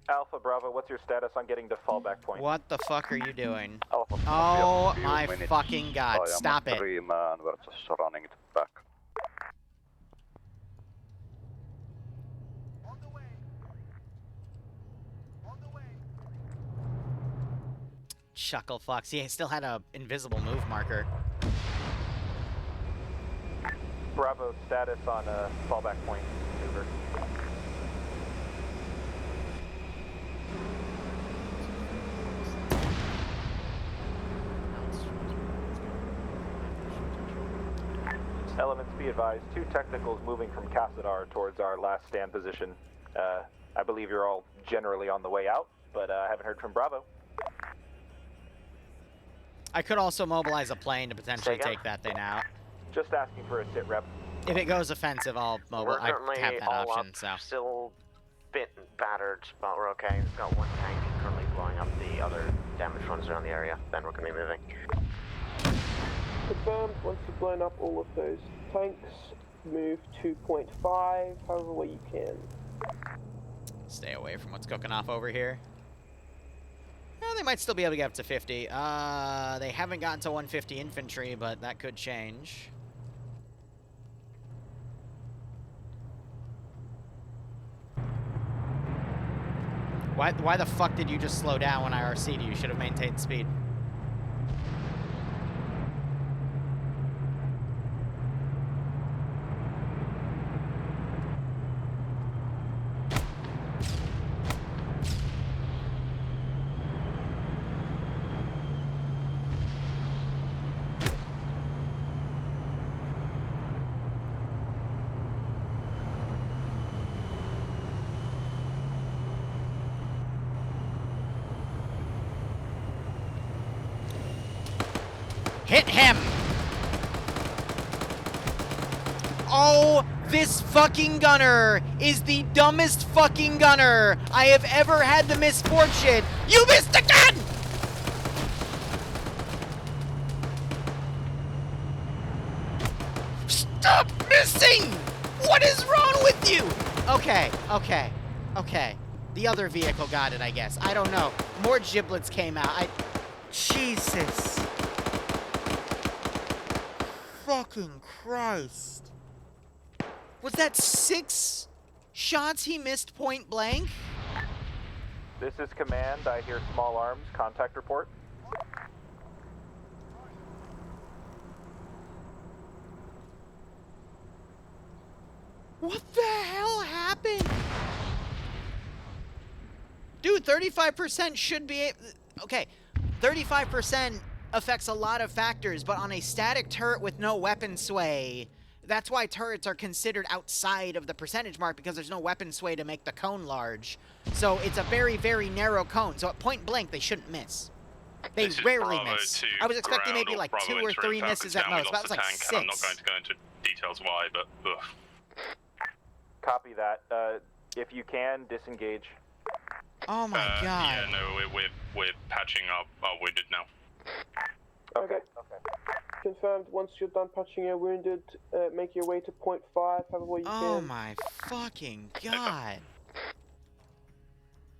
Alpha Bravo, what's your status on getting to fallback point? What the fuck are you doing? Alpha, Oh few my minutes. fucking god, stop I am it. 3-man, we're just running it back. Chuckle Fox. He still had a invisible move marker. Bravo, status on fallback point. Over. Elements, be advised, 2 technicals moving from Cassadar towards our last stand position. I believe you're all generally on the way out, but I haven't heard from Bravo. I could also mobilize a plane to potentially take that thing out. Just asking for a sit rep. If it goes offensive, I'll We're I currently have that all option, up, so. still bit battered, but we're okay. We've got 1 tank currently blowing up the other damage runs around the area. Then we're going to be moving. Confirmed, once you've blown up all of those tanks, move to point 5, however way you can. Stay away from what's cooking off over here. Well, they might still be able to get up to 50. They haven't gotten to 150 infantry, but that could change. Why the fuck did you just slow down when I RC'd you? You should have maintained speed. Hit him! Oh, this fucking gunner is the dumbest fucking gunner I have ever had the misfortune. You missed the gun! Stop missing! What is wrong with you? Okay. The other vehicle got it, I guess. I don't know. More giblets came out. Jesus. Fucking Christ. Was that 6 shots he missed point blank? This is command. I hear small arms. Contact report. What the hell happened? Dude, 35% should be... Okay, 35% affects a lot of factors, but on a static turret with no weapon sway, that's why turrets are considered outside of the percentage mark, because there's no weapon sway to make the cone large. So it's a very, very narrow cone. So at point blank, they shouldn't miss. They rarely miss. I was expecting maybe like 2 or 3 misses at most, but that was like 6. I'm not going to go into details why, but ugh. Copy that. If you can, disengage. Oh my god. Yeah, no, we're patching up our wounded now. Okay. Confirmed, once you're done patching your wounded, make your way to point 5, however way you can. Oh my fucking god.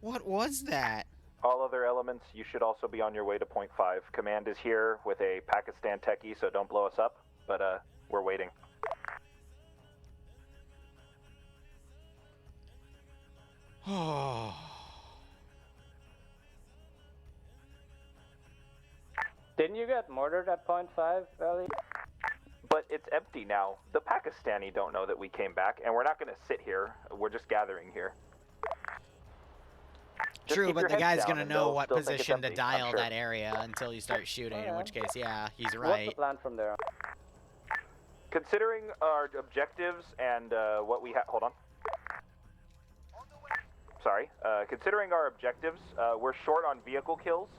What was that? All other elements, you should also be on your way to point 5. Command is here with a Pakistan techie, so don't blow us up, but we're waiting. Oh. Didn't you get mortared at point 5, Valley? But it's empty now. The Pakistani don't know that we came back, and we're not going to sit here. We're just gathering here. Just True, keep but your the heads guy's down gonna and know they'll what still think it's position to empty, I'm dial sure. that area until you start shooting, in which case, yeah, he's right. What's the plan from there? Considering our objectives and what we have... Hold on. Sorry. Considering our objectives, we're short on vehicle kills.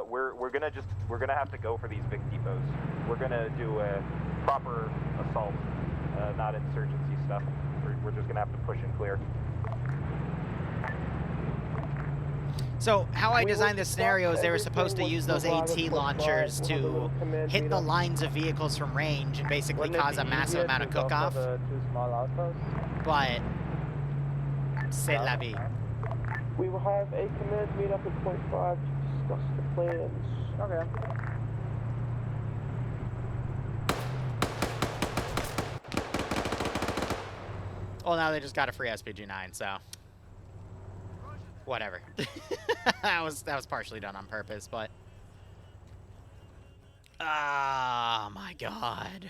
We're gonna have to go for these big depots. We're gonna do a proper assault, not insurgency stuff. We're just gonna have to push and clear. So how I designed this scenario is they were supposed to use those AT launchers to hit the lines of vehicles from range and basically cause a massive amount of cook-off. But c'est la vie. We will have a command meetup at point 5 to discuss the plans. Okay. Well, now they just got a free SPG-9, so whatever. that was partially done on purpose, but oh my god.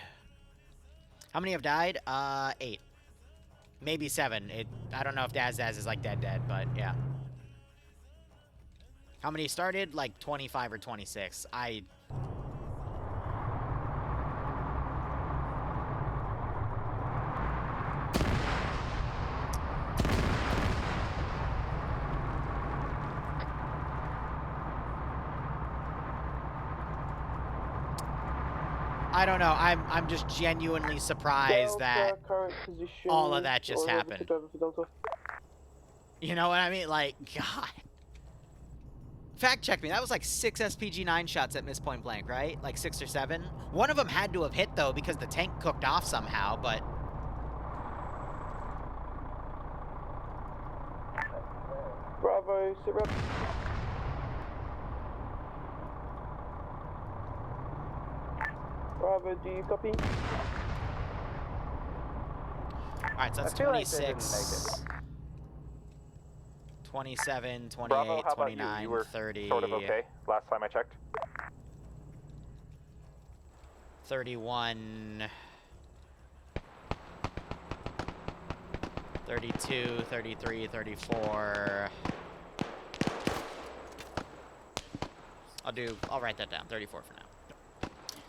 How many have died? 8. Maybe 7. I don't know if Daz is like dead, but yeah. How many started? Like 25 or 26. I don't know. I'm just genuinely surprised that all of that just happened. You know what I mean? Like, God. Fact check me. That was like 6 SPG-9 shots at misspoint blank, right? Like 6 or 7. One of them had to have hit though because the tank cooked off somehow, but Bravo, sit rep. Bravo, do you copy? Alright, so that's 26. 27, 28, Bravo, how 29, about you? You were 30. sort of okay last time I checked. 31. 32, 33, 34. I'll write that down. 34 for now.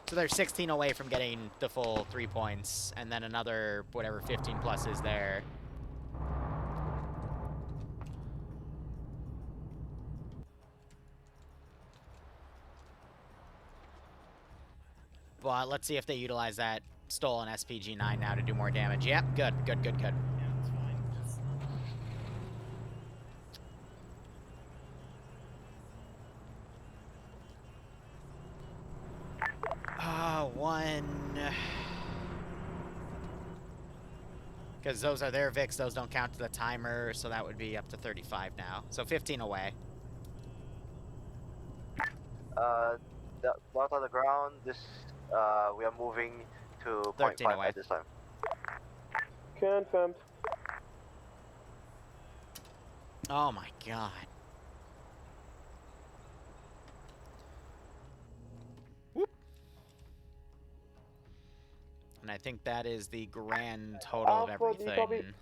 So they're 16 away from getting the full 3 points, and then another, whatever, 15 plus is there. But let's see if they utilize that stolen SPG-9 now to do more damage. Yep, good. Yeah, that's fine. One. Because those are their VIX, those don't count to the timer, so that would be up to 35 now. So 15 away. Not on the ground. We are moving to point 5 away at this time. Confirmed. Oh my god. Whoop. And I think that is the grand total of everything.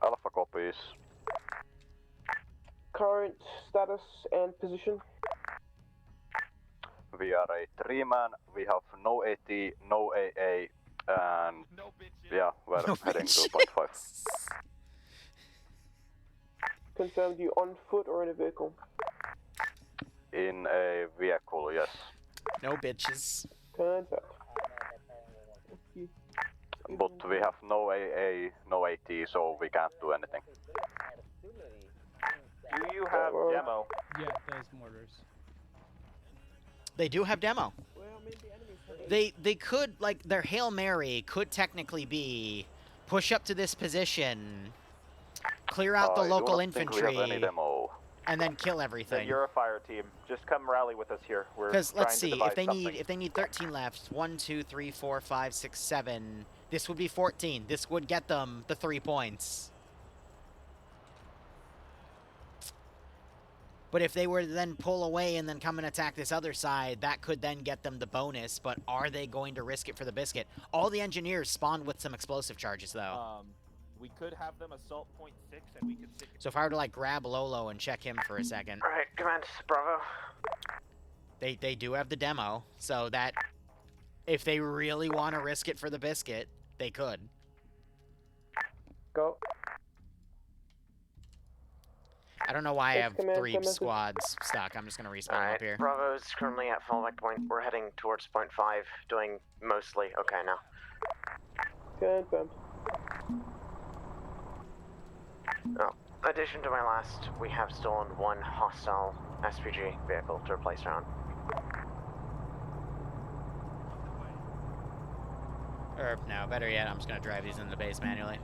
Alpha copies. Current status and position. We are a 3-man, we have no AT, no AA, and yeah, we're heading to point 5. Confirmed, you on foot or in a vehicle? In a vehicle, yes. No bitches. Confirmed. But we have no AA, no AT, so we can't do anything. Do you have demo? Yeah, there's mortars. They do have demo. They could, like, their Hail Mary could technically be push up to this position, clear out the local infantry, and then kill everything. Then you're a fire team. Just come rally with us here. Because let's see, if they need 13 left, 1, 2, 3, 4, 5, 6, 7. This would be 14. This would get them the 3 points. But if they were to then pull away and then come and attack this other side, that could then get them the bonus. But are they going to risk it for the biscuit? All the engineers spawned with some explosive charges, though. We could have them assault point 6, and we could... So if I were to, like, grab Lolo and check him for a second. Alright, command, Bravo. They do have the demo, so that... If they really want to risk it for the biscuit, they could. Go. I don't know why I Yes, have command, 3 send message. squads stuck. I'm just gonna respawn them up Alright, here. Bravo's currently at fallback point. We're heading towards point 5, doing mostly okay now. Confirmed. Oh, addition to my last, we have stolen 1 hostile SPG vehicle to replace our own. Or, no, better yet, I'm just gonna drive these into the base manually.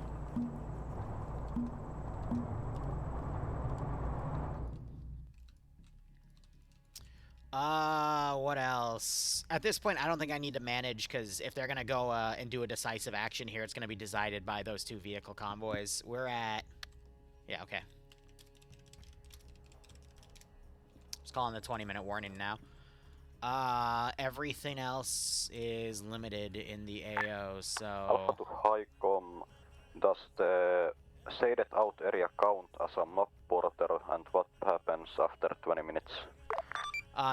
What else? At this point, I don't think I need to manage, because if they're gonna go and do a decisive action here, it's gonna be decided by those 2 vehicle convoys. We're at... Yeah, okay. Just calling the 20-minute warning now. Everything else is limited in the AO, so... Alpha to Highcom, does the shaded out area count as a map border, and what happens after 20 minutes?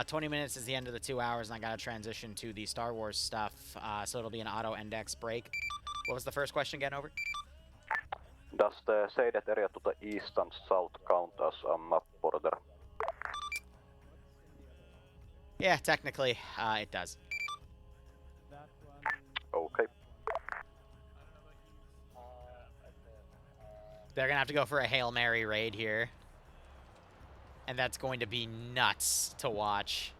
20 minutes is the end of the 2 hours, and I gotta transition to the Star Wars stuff, so it'll be an auto-index break. What was the first question again, over? Does the shaded area to the east and south count as a map border? Yeah, technically, it does. Okay. They're gonna have to go for a Hail Mary raid here. And that's going to be nuts to watch.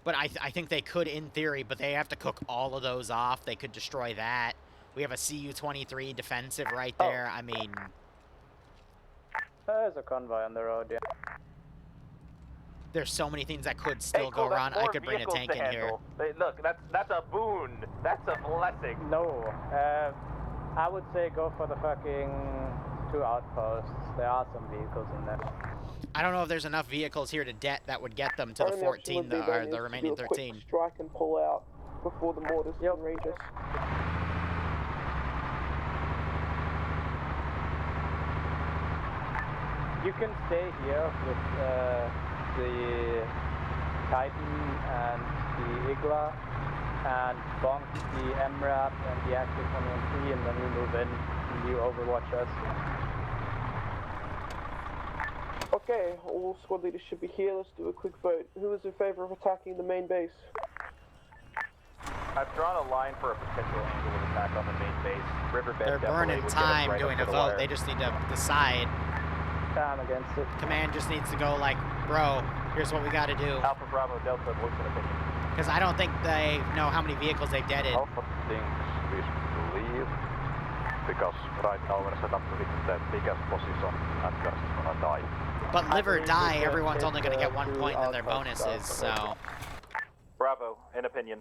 But I think they could in theory, but they have to cook all of those off. They could destroy that. We have a CU-23 defensive right there. I mean... There's a convoy on the road, yeah. There's so many things that could still Cole, go wrong. that's I more could bring a vehicles tank to in here. handle. Hey, look, that's a boon. That's a blessing. No, I would say go for the fucking 2 outposts. There are some vehicles in there. I don't know if there's enough vehicles here to that would get them to the 14, or the remaining 13. Strike and pull out before the mortars can reach us. You can stay here with the Titan and the Igla and bonk the MRAP and the Active 113, and then we move in and you overwatch us. Okay, all squad leaders should be here. Let's do a quick vote. Who is in favor of attacking the main base? I've drawn a line for a potential angle of attack on the main base. Riverbed They're burning time doing a vote. They just need to decide. I'm against it. Command just needs to go like, bro, here's what we got to do. Alpha Bravo Delta, voice an opinion. Because I don't think they know how many vehicles they've deaded. Alpha thinks we should leave, because right now we're set up to hit the biggest position and we're just gonna die. But live or die, everyone's only going to get 1 point in their bonuses, so... Bravo, an opinion.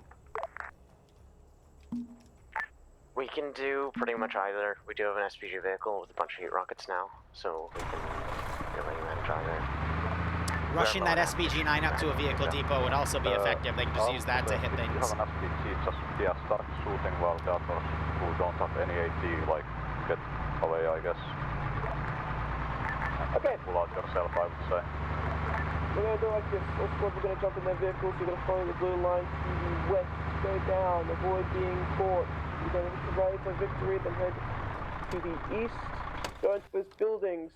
We can do pretty much either. We do have an SPG vehicle with a bunch of heat rockets now, so we can really manage either. Rushing that SPG-9 up to a vehicle depot would also be effective. They can just use that to hit things. If you have an SPG, just start shooting while the others who don't have any AT, like, get away, I guess. Okay. Pull out yourself, I would say. We're gonna do like this. All squad, we're gonna jump in their vehicles. You're gonna follow the blue line to the west, go down, avoid being caught. You're gonna survive for victory, then head to the east, go into those buildings.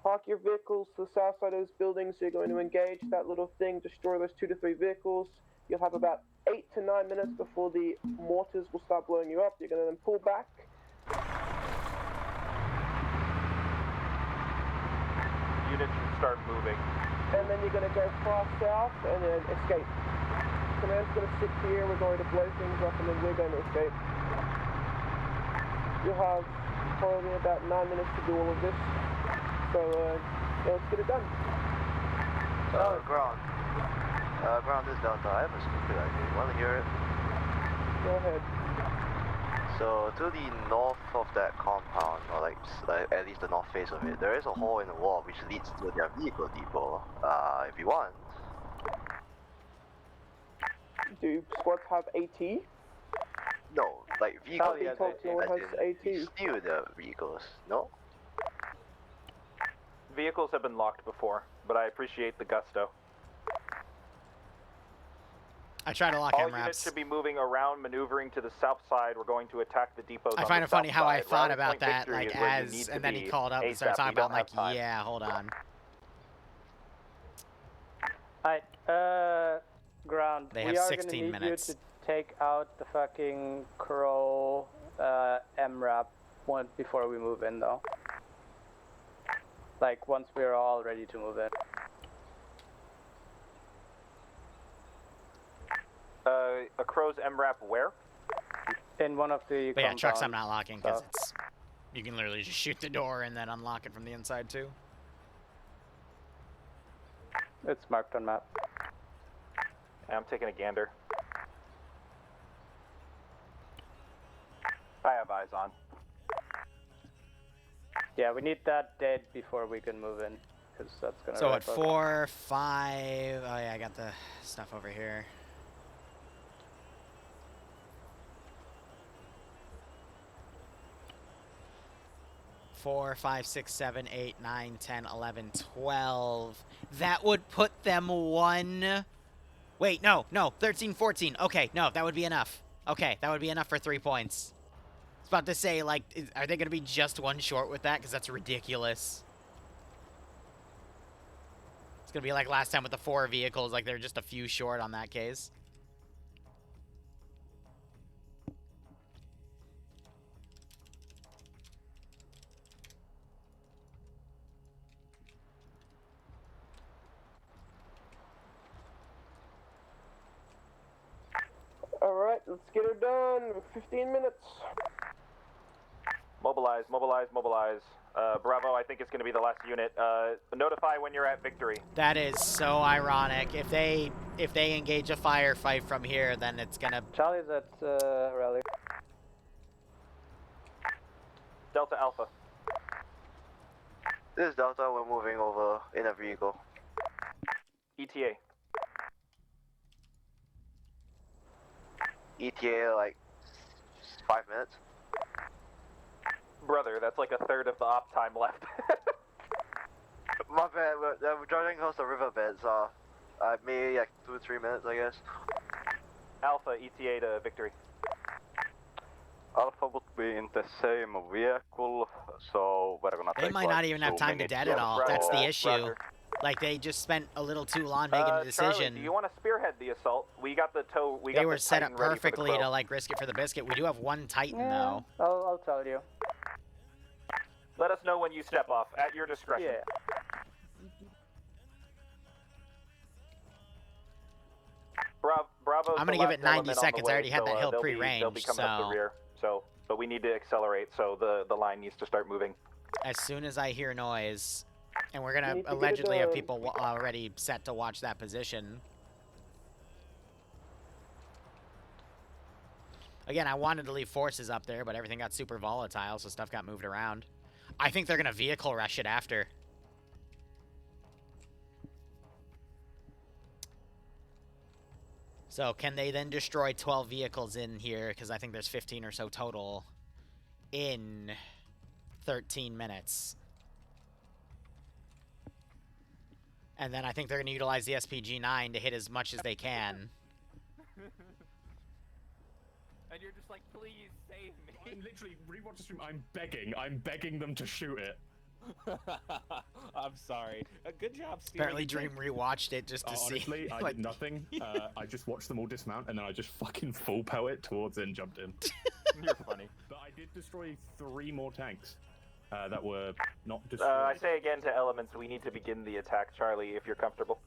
Park your vehicles to the south side of those buildings. You're going to engage that little thing, destroy those 2 to 3 vehicles. You'll have about 8 to 9 minutes before the mortars will start blowing you up. You're going to then pull back. Units should start moving. And then you're going to go far south and then escape. Command's going to sit here. We're going to blow things up and then we're going to escape. You'll have probably about 9 minutes to do all of this. So, yeah, let's get it done. Ground. Ground is Delta. I have a stupid idea. You want to hear it? Go ahead. So, to the north of that compound, or like at least the north face of it, there is a hole in the wall which leads to their vehicle depot. If you want. Do squads have AT? No, like vehicle depot. Has AT. Steal the vehicles, no? Vehicles have been locked before, but I appreciate the gusto. I try to lock All units MRAPs. should be moving around, maneuvering to the south side. We're going to attack the depots. I on find the it funny south how I side. thought Rally about point that, victory like, is where you as, need and to then he be called up and ASAP. started We talking don't about, I'm like, have time. yeah, hold on. Alright, ground. They we have are 16 gonna need minutes. you to take out the fucking Crow MRAP before we move in, though. Like, once we're all ready to move in. A Crow's MRAP where? In one of the But yeah, trucks I'm compounds, not locking because so- it's... You can literally just shoot the door and then unlock it from the inside, too. It's marked on map. I'm taking a gander. I have eyes on. Yeah, we need that dead before we can move in, because that's gonna. So wrap at up. 4, 5... Oh yeah, I got the stuff over here. 4, 5, 6, 7, 8, 9, 10, 11, 12. That would put them 1... Wait, no, 13, 14. Okay, no, that would be enough. Okay, that would be enough for 3 points. I was about to say, like, are they going to be just 1 short with that? Because that's ridiculous. It's going to be like last time with the 4 vehicles, like they're just a few short on that case. Alright, let's get her done. 15 minutes. Mobilize, mobilize, mobilize. Bravo, I think it's going to be the last unit. Notify when you're at victory. That is so ironic. If they engage a firefight from here, then it's gonna... Charlie's at rally. Delta Alpha. This is Delta, we're moving over in a vehicle. ETA. ETA like 5 minutes. Brother, that's like a third of the op time left. My bad, we're driving across the riverbed, so maybe like 2 or 3 minutes, I guess. Alpha, ETA to victory. Alpha would be in the same vehicle, so we're gonna They take might like not even have 2 time to minutes dead it all. or- That's the issue. Roger. Like, they just spent a little too long making a decision. Charlie, do you want to spearhead the assault? We got the tow. We got They were the set up Titan ready for the perfectly Crow. to, like, risk it for the biscuit. We do have 1 Titan, Yeah, though. I'll tell you. Let us know when you step off, at your discretion. Yeah. Bravo's I'm the gonna give last it 90 element on the seconds. I already way, had so, that hill they'll be pre-ranged, coming up the so... rear. But we need to accelerate, so the line needs to start moving. As soon as I hear noise, and we're We gonna need to get allegedly it have done. people already set to watch that position. Again, I wanted to leave forces up there, but everything got super volatile, so stuff got moved around. I think they're gonna vehicle rush it after. So can they then destroy 12 vehicles in here? Because I think there's 15 or so total in 13 minutes. And then I think they're going to utilize the SPG-9 to hit as much as they can. And you're just like, please save me. I'm literally, rewatch the stream, I'm begging them to shoot it. I'm sorry. Good job, Steven. Apparently Dream rewatched it just to Honestly, see. I like, did nothing. I just watched them all dismount, and then I just fucking full power it towards it and jumped in. You're funny. But I did destroy 3 more tanks that were not destroyed. I say again to elements, we need to begin the attack, Charlie, if you're comfortable.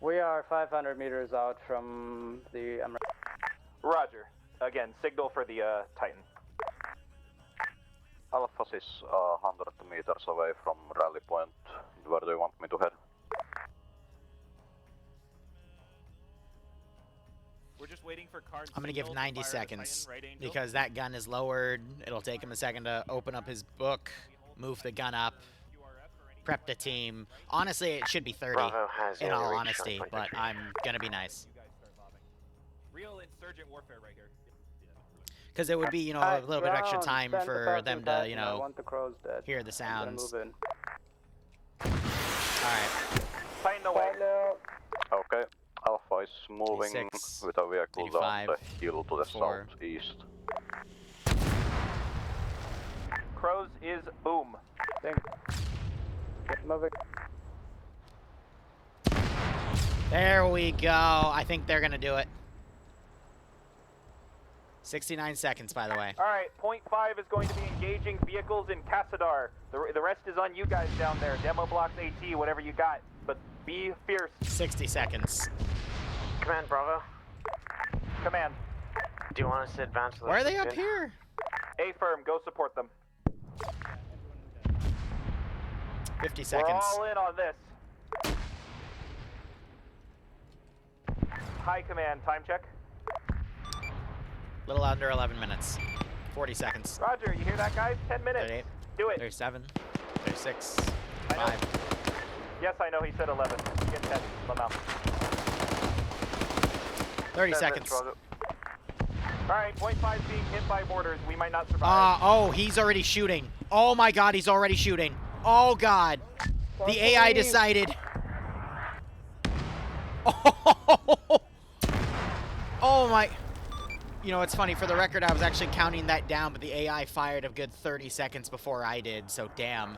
We are 500 meters out from the Emerald. Roger. Again, signal for the Titan. Alpha is 100 meters away from rally point. Where do you want me to head? We're just waiting for card I'm going to give signal 90 fire the seconds. Titan, right, Angel? Because that gun is lowered. It'll take him a second to open up his book, move the gun up, prep the team. Honestly, it should be 30, Bravo has in already all reached honesty, short point but victory. I'm going to be nice. Real insurgent warfare right here. Because it would be, you know, a little bit of extra time for them to, you I know, want the Crows dead. hear the I'm gonna sounds. move in. Alright. Titan away. Okay, Alpha Guys moving 86, with a vehicle down 85, the hill to the 4. southeast. Crows is boom. Get moving. There we go. I think they're gonna do it. 69 seconds, by the way. All right, point 5 is going to be engaging vehicles in Casadar. The rest is on you guys down there. Demo blocks, AT, whatever you got. But be fierce. 60 seconds. Command Bravo. Command. Do you want us to advance? To the Why are they up 16? here? A firm, go support them. 50 seconds. We're all in on this. High command, time check. Little under 11 minutes. 40 seconds. Roger, you hear that, guys? 10 minutes. 38. Do it. 37. 36. I know. 5. Yes, I know he said 11. You get 10. Let out. 30 seconds. All right, point 5 being hit by mortars. We might not survive. Oh, he's already shooting. Oh my god, he's already shooting. Oh god. The AI decided. Oh my. You know, it's funny. For the record, I was actually counting that down, but the AI fired a good 30 seconds before I did, so damn.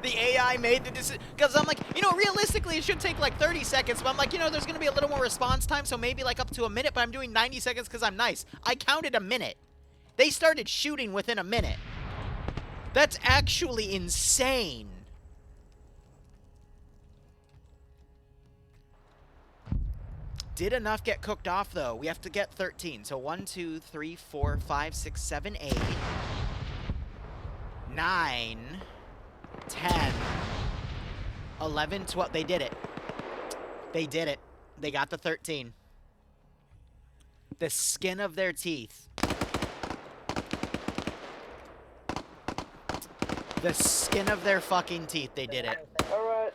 The AI made the decision. Because I'm like, you know, realistically, it should take like 30 seconds, but I'm like, you know, there's going to be a little more response time, so maybe like up to a minute, but I'm doing 90 seconds because I'm nice. I counted a minute. They started shooting within a minute. That's actually insane. Did enough get cooked off, though? We have to get 13. So 1, 2, 3, 4, 5, 6, 7, 8, 9, 10, 11, 12. They did it. They did it. They got the 13. The skin of their teeth. The skin of their fucking teeth. They did it. Alright.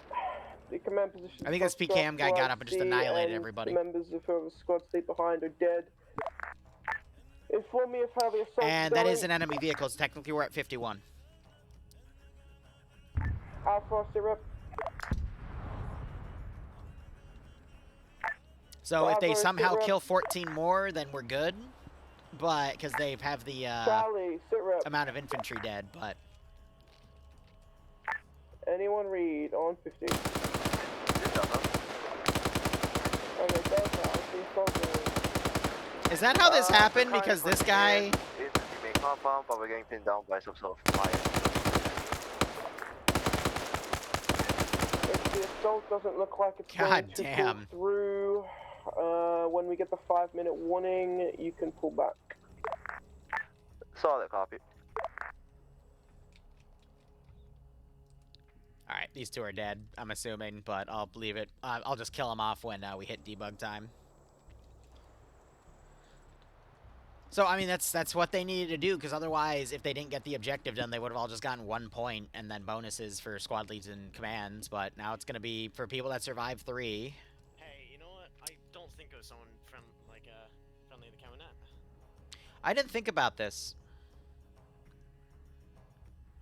The command position. I think this PKM guy got up and just annihilated everybody. The members of whoever squad stayed behind are dead. Inform me of how the assault And is that going. is an enemy vehicle. So technically, we're at 51. Alpha, sit rep. So if they Bravo, somehow sit rep. kill 14 more, then we're good. But because they have the Charlie, sit rep. amount of infantry dead, but Anyone read on 50? Okay, Delta, I see something. is that how this happened? Because this guy. It's the main compound, but we're getting pinned down by some sort of fire. If the assault doesn't look like it's God going to damn. pull through, when we get the 5-minute warning, you can pull back. Solid copy. All right, these two are dead, I'm assuming, but I'll believe it. I'll just kill them off when we hit debug time. So, I mean, that's what they needed to do, because otherwise, if they didn't get the objective done, they would have all just gotten 1 point and then bonuses for squad leads and commands, but now it's going to be for people that survive 3. Hey, you know what? I don't think it was someone from, like, friendly to the Cabinet. I didn't think about this.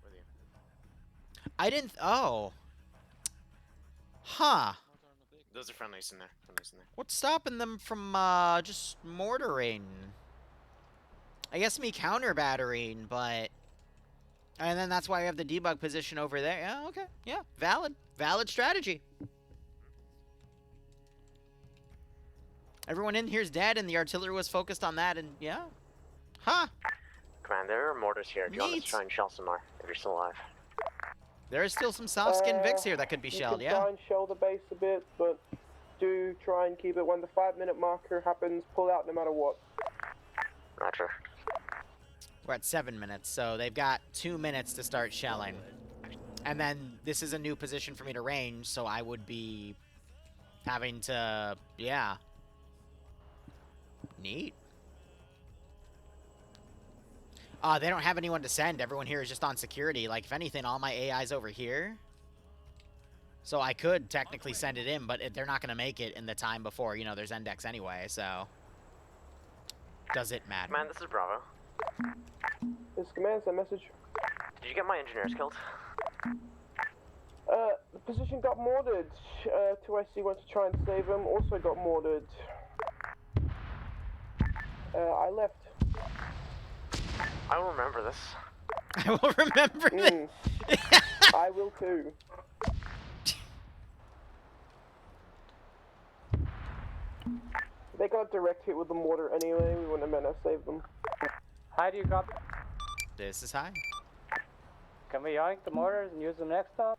With you. I didn't... Oh. Huh. Those are friendlies in there. What's stopping them from, just mortaring? I guess me counter-battering, but... And then that's why we have the debug position over there. Yeah, okay. Yeah, valid. Valid strategy. Everyone in here's dead, and the artillery was focused on that, and yeah. Huh. Command, there are mortars here. Do you want us to try and shell some more, if you're still alive? There is still some soft-skin Vics here that could be shelled, You yeah. can try and shell the base a bit, but do try and keep it. When the 5-minute marker happens, pull out no matter what. Roger. We're at 7 minutes, so they've got 2 minutes to start shelling. And then this is a new position for me to range, so I would be having to, yeah. Neat. They don't have anyone to send. Everyone here is just on security. Like, if anything, all my AI's over here. So I could technically send it in, but they're not going to make it in the time before, you know, there's index anyway, so. Does it matter? Command, this is Bravo. This command's that message. Did you get my engineers killed? The position got mortared. 2IC went to try and save him, also got mortared. I left. I will remember this. I will remember this. I will too. They got a direct hit with the mortar anyway, we wouldn't have meant to save them. How do you got? This is high. Can we yoink the mortars and use them next time?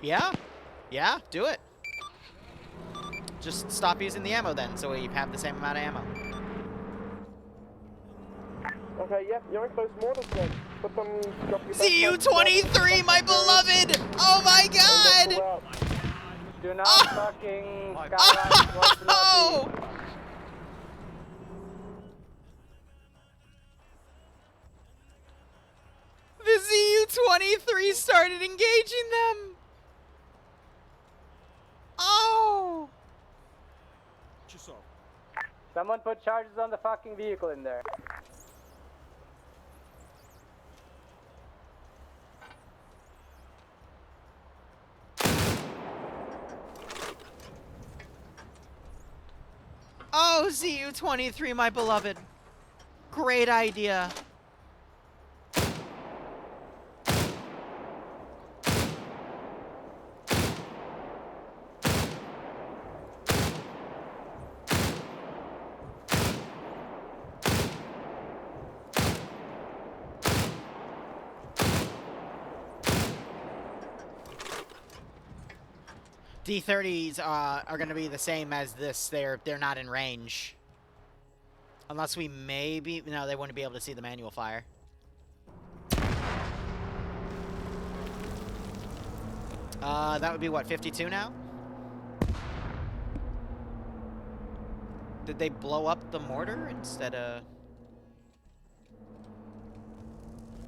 Yeah? Yeah, do it. Just stop using the ammo then, so we have the same amount of ammo. Okay, yep, yoink those mortars then. Put them, drop your CU-23, my beloved! Oh my god! Do not fucking skyline towards the northeast. The ZU-23 started engaging them! Oh! Someone put charges on the fucking vehicle in there. Oh, ZU-23, my beloved. Great idea. D30s are going to be the same as this. They're not in range. Unless we maybe... No, they wouldn't be able to see the manual fire. That would be, what, 52 now? Did they blow up the mortar instead of...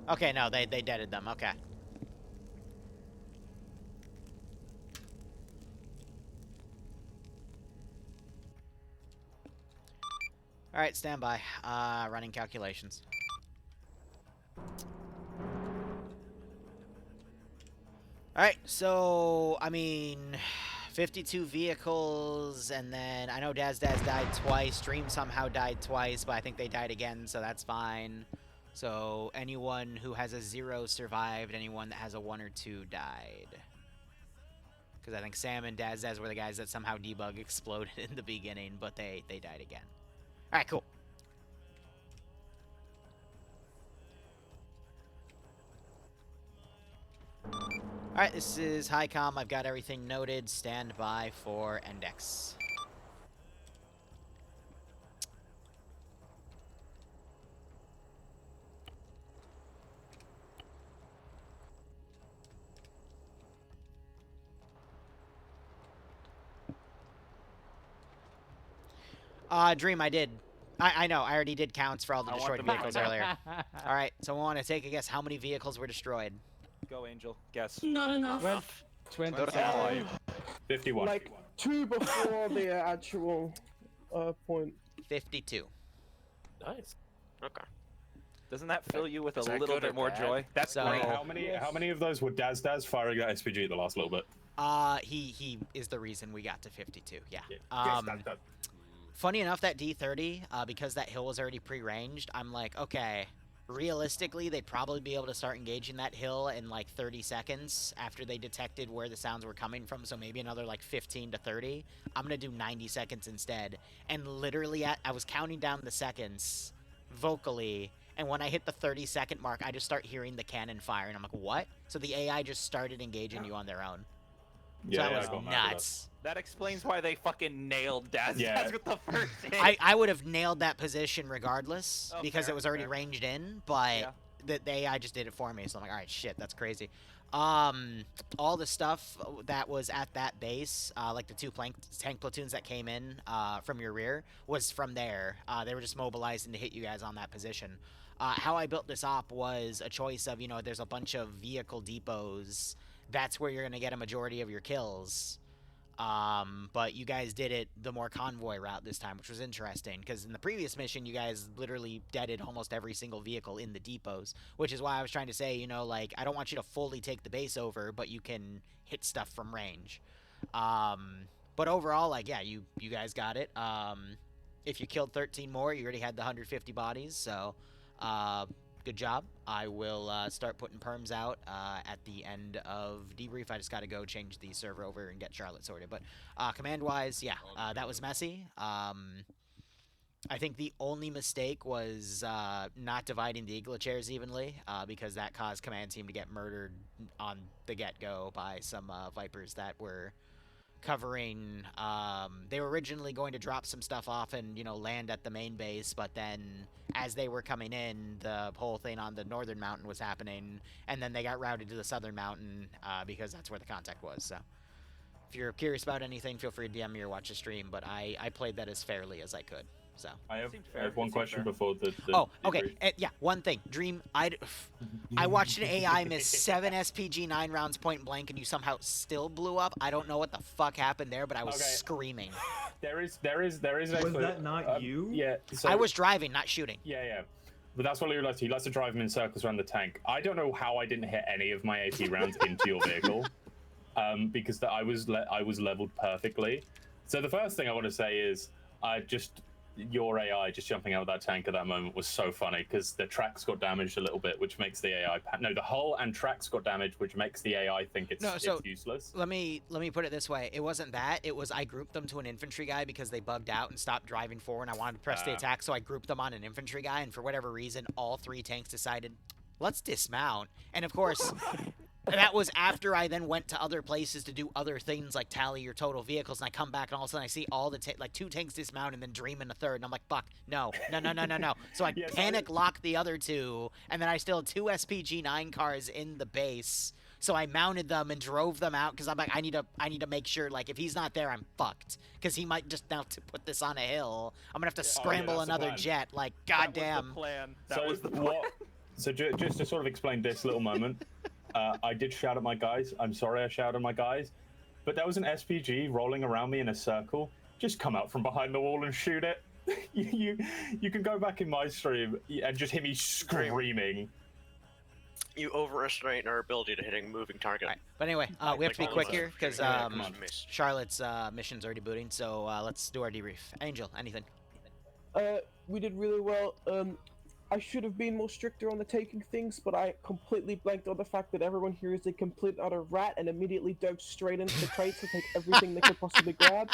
Okay, no, they deaded them. Okay. Alright, stand by. Running calculations. Alright, so, I mean, 52 vehicles, and then I know Daz died twice. Dream somehow died twice, but I think they died again, so that's fine. So, anyone who has a 0 survived, anyone that has a 1 or 2 died. Because I think Sam and Daz were the guys that somehow debug exploded in the beginning, but they died again. Alright, cool. Alright, this is HiCom. I've got everything noted. Stand by for index. Dream, I did. I know, I already did counts for all the destroyed vehicles earlier. Alright, so we want to take a guess how many vehicles were destroyed. Go, Angel. Guess. Not enough. 25. 51. Like 2 before the actual point. 52. Nice. Okay. Doesn't that fill you with a Is that little good or bit more bad? joy? That's So- great. How many of those were Daz firing that SPG the last little bit? He is the reason we got to 52, yeah. Yes, that. Funny enough, that D30, because that hill was already pre-ranged, I'm like, okay, realistically, they'd probably be able to start engaging that hill in, like, 30 seconds after they detected where the sounds were coming from, so maybe another, like, 15 to 30. I'm gonna do 90 seconds instead. And literally, I was counting down the seconds vocally, and when I hit the 30-second mark, I just start hearing the cannon fire, and I'm like, what? So the AI just started engaging you on their own. So Yeah, that I was got mad at nuts. That explains why they fucking nailed Daz Yeah. with the first hit. I would have nailed that position regardless because fair, it was already fair. ranged in, but the AI just did it for me. So I'm like, all right, shit, that's crazy. All the stuff that was at that base, like the 2 tank platoons that came in from your rear, was from there. They were just mobilizing to hit you guys on that position. How I built this op was a choice of, you know, there's a bunch of vehicle depots. That's where you're going to get a majority of your kills. But you guys did it the more convoy route this time, which was interesting, because in the previous mission, you guys literally deaded almost every single vehicle in the depots, which is why I was trying to say, you know, like, I don't want you to fully take the base over, but you can hit stuff from range. But overall, like, yeah, you guys got it. If you killed 13 more, you already had the 150 bodies, so good job. I will start putting perms out at the end of debrief. I just got to go change the server over and get Charlotte sorted. But command-wise, yeah, that was messy. I think the only mistake was not dividing the Igla chairs evenly, because that caused command team to get murdered on the get-go by some Vipers that were covering. They were originally going to drop some stuff off and, you know, land at the main base, but then as they were coming in, the whole thing on the northern mountain was happening, and then they got routed to the southern mountain because that's where the contact was. So if you're curious about anything, feel free to DM me or watch the stream, but I played that as fairly as I could. So I have one question before the oh, okay. Yeah, one thing. Dream, I watched an AI miss 7 SPG 9 rounds point blank, and you somehow still blew up. I don't know what the fuck happened there, but I was screaming. There is actually, was that not you? Yeah. So, I was driving, not shooting. Yeah. But that's what Liru likes to do. He likes to drive him in circles around the tank. I don't know how I didn't hit any of my AP rounds into your vehicle, because I was leveled perfectly. So the first thing I want to say is your AI just jumping out of that tank at that moment was so funny, because the tracks got damaged a little bit, which makes the AI the hull and tracks got damaged, which makes the AI think it's useless. Let me put it this way. It wasn't that. It was I grouped them to an infantry guy because they bugged out and stopped driving forward, and I wanted to press the attack, so I grouped them on an infantry guy, and for whatever reason, all 3 tanks decided, let's dismount. And of course, that was after I then went to other places to do other things like tally your total vehicles, and I come back and all of a sudden I see all the 2 tanks dismount and then Dream in the 3rd, and I'm like, fuck, no. So I panic locked the other 2, and then I still had 2 SPG 9 cars in the base. So I mounted them and drove them out because I'm like, I need to make sure, like, if he's not there, I'm fucked, because he might just now to put this on a hill. I'm gonna have to scramble another jet. Like, goddamn. That was the plan. So just to sort of explain this little moment. I did shout at my guys. I'm sorry I shouted at my guys. But there was an SPG rolling around me in a circle. Just come out from behind the wall and shoot it. You can go back in my stream and just hear me screaming. You overestimate our ability to hitting moving target. Right. But anyway, we have to be quick here, because Charlotte's mission's already booting, so let's do our debrief. Angel, anything? We did really well. I should have been more stricter on the taking things, but I completely blanked on the fact that everyone here is a complete utter rat and immediately dove straight into the crates to take everything they could possibly grab.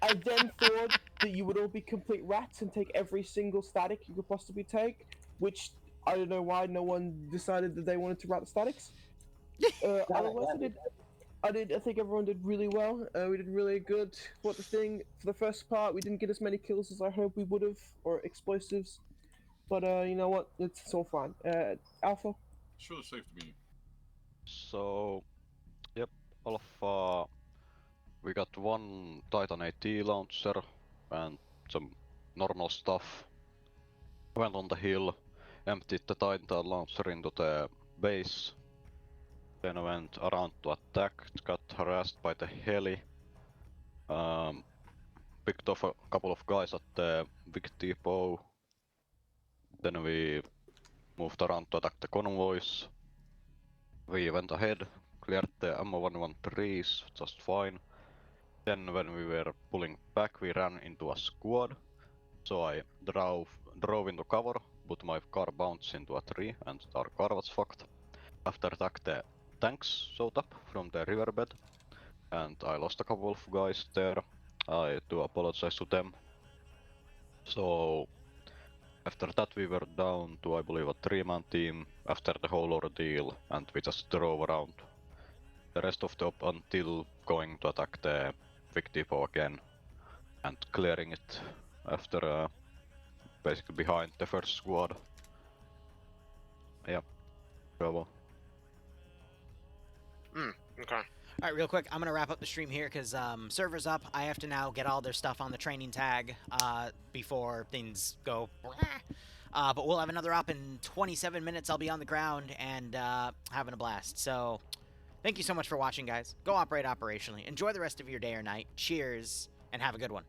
I then thought that you would all be complete rats and take every single static you could possibly take, which I don't know why no one decided that they wanted to rat the statics. Otherwise, I think everyone did really well. We did really good. For the first part, we didn't get as many kills as I hoped we would have, or explosives. But you know what? It's all fine. Alpha? Sure, safe to be. So, yep, Alpha, we got 1 Titan AT launcher and some normal stuff. Went on the hill, emptied the Titan launcher into the base. Then went around to attack, got harassed by the heli. Picked off a couple of guys at the big depot. Then we moved around to attack the convoys. We went ahead, cleared the ammo 113s just fine. Then when we were pulling back, we ran into a squad. So I drove into cover, but my car bounced into a tree and our car was fucked. After that, the tanks showed up from the riverbed and I lost a couple of guys there. I do apologize to them. So after that we were down to, I believe, a 3-man team after the whole ordeal, and we just drove around the rest of the op until going to attack the big depot again and clearing it after basically behind the first squad. Yeah, bravo. Okay. Alright, real quick, I'm going to wrap up the stream here because server's up. I have to now get all their stuff on the training tag before things go. But we'll have another op in 27 minutes. I'll be on the ground and having a blast. So, Thank you so much for watching, guys. Go operate operationally. Enjoy the rest of your day or night. Cheers, and have a good one.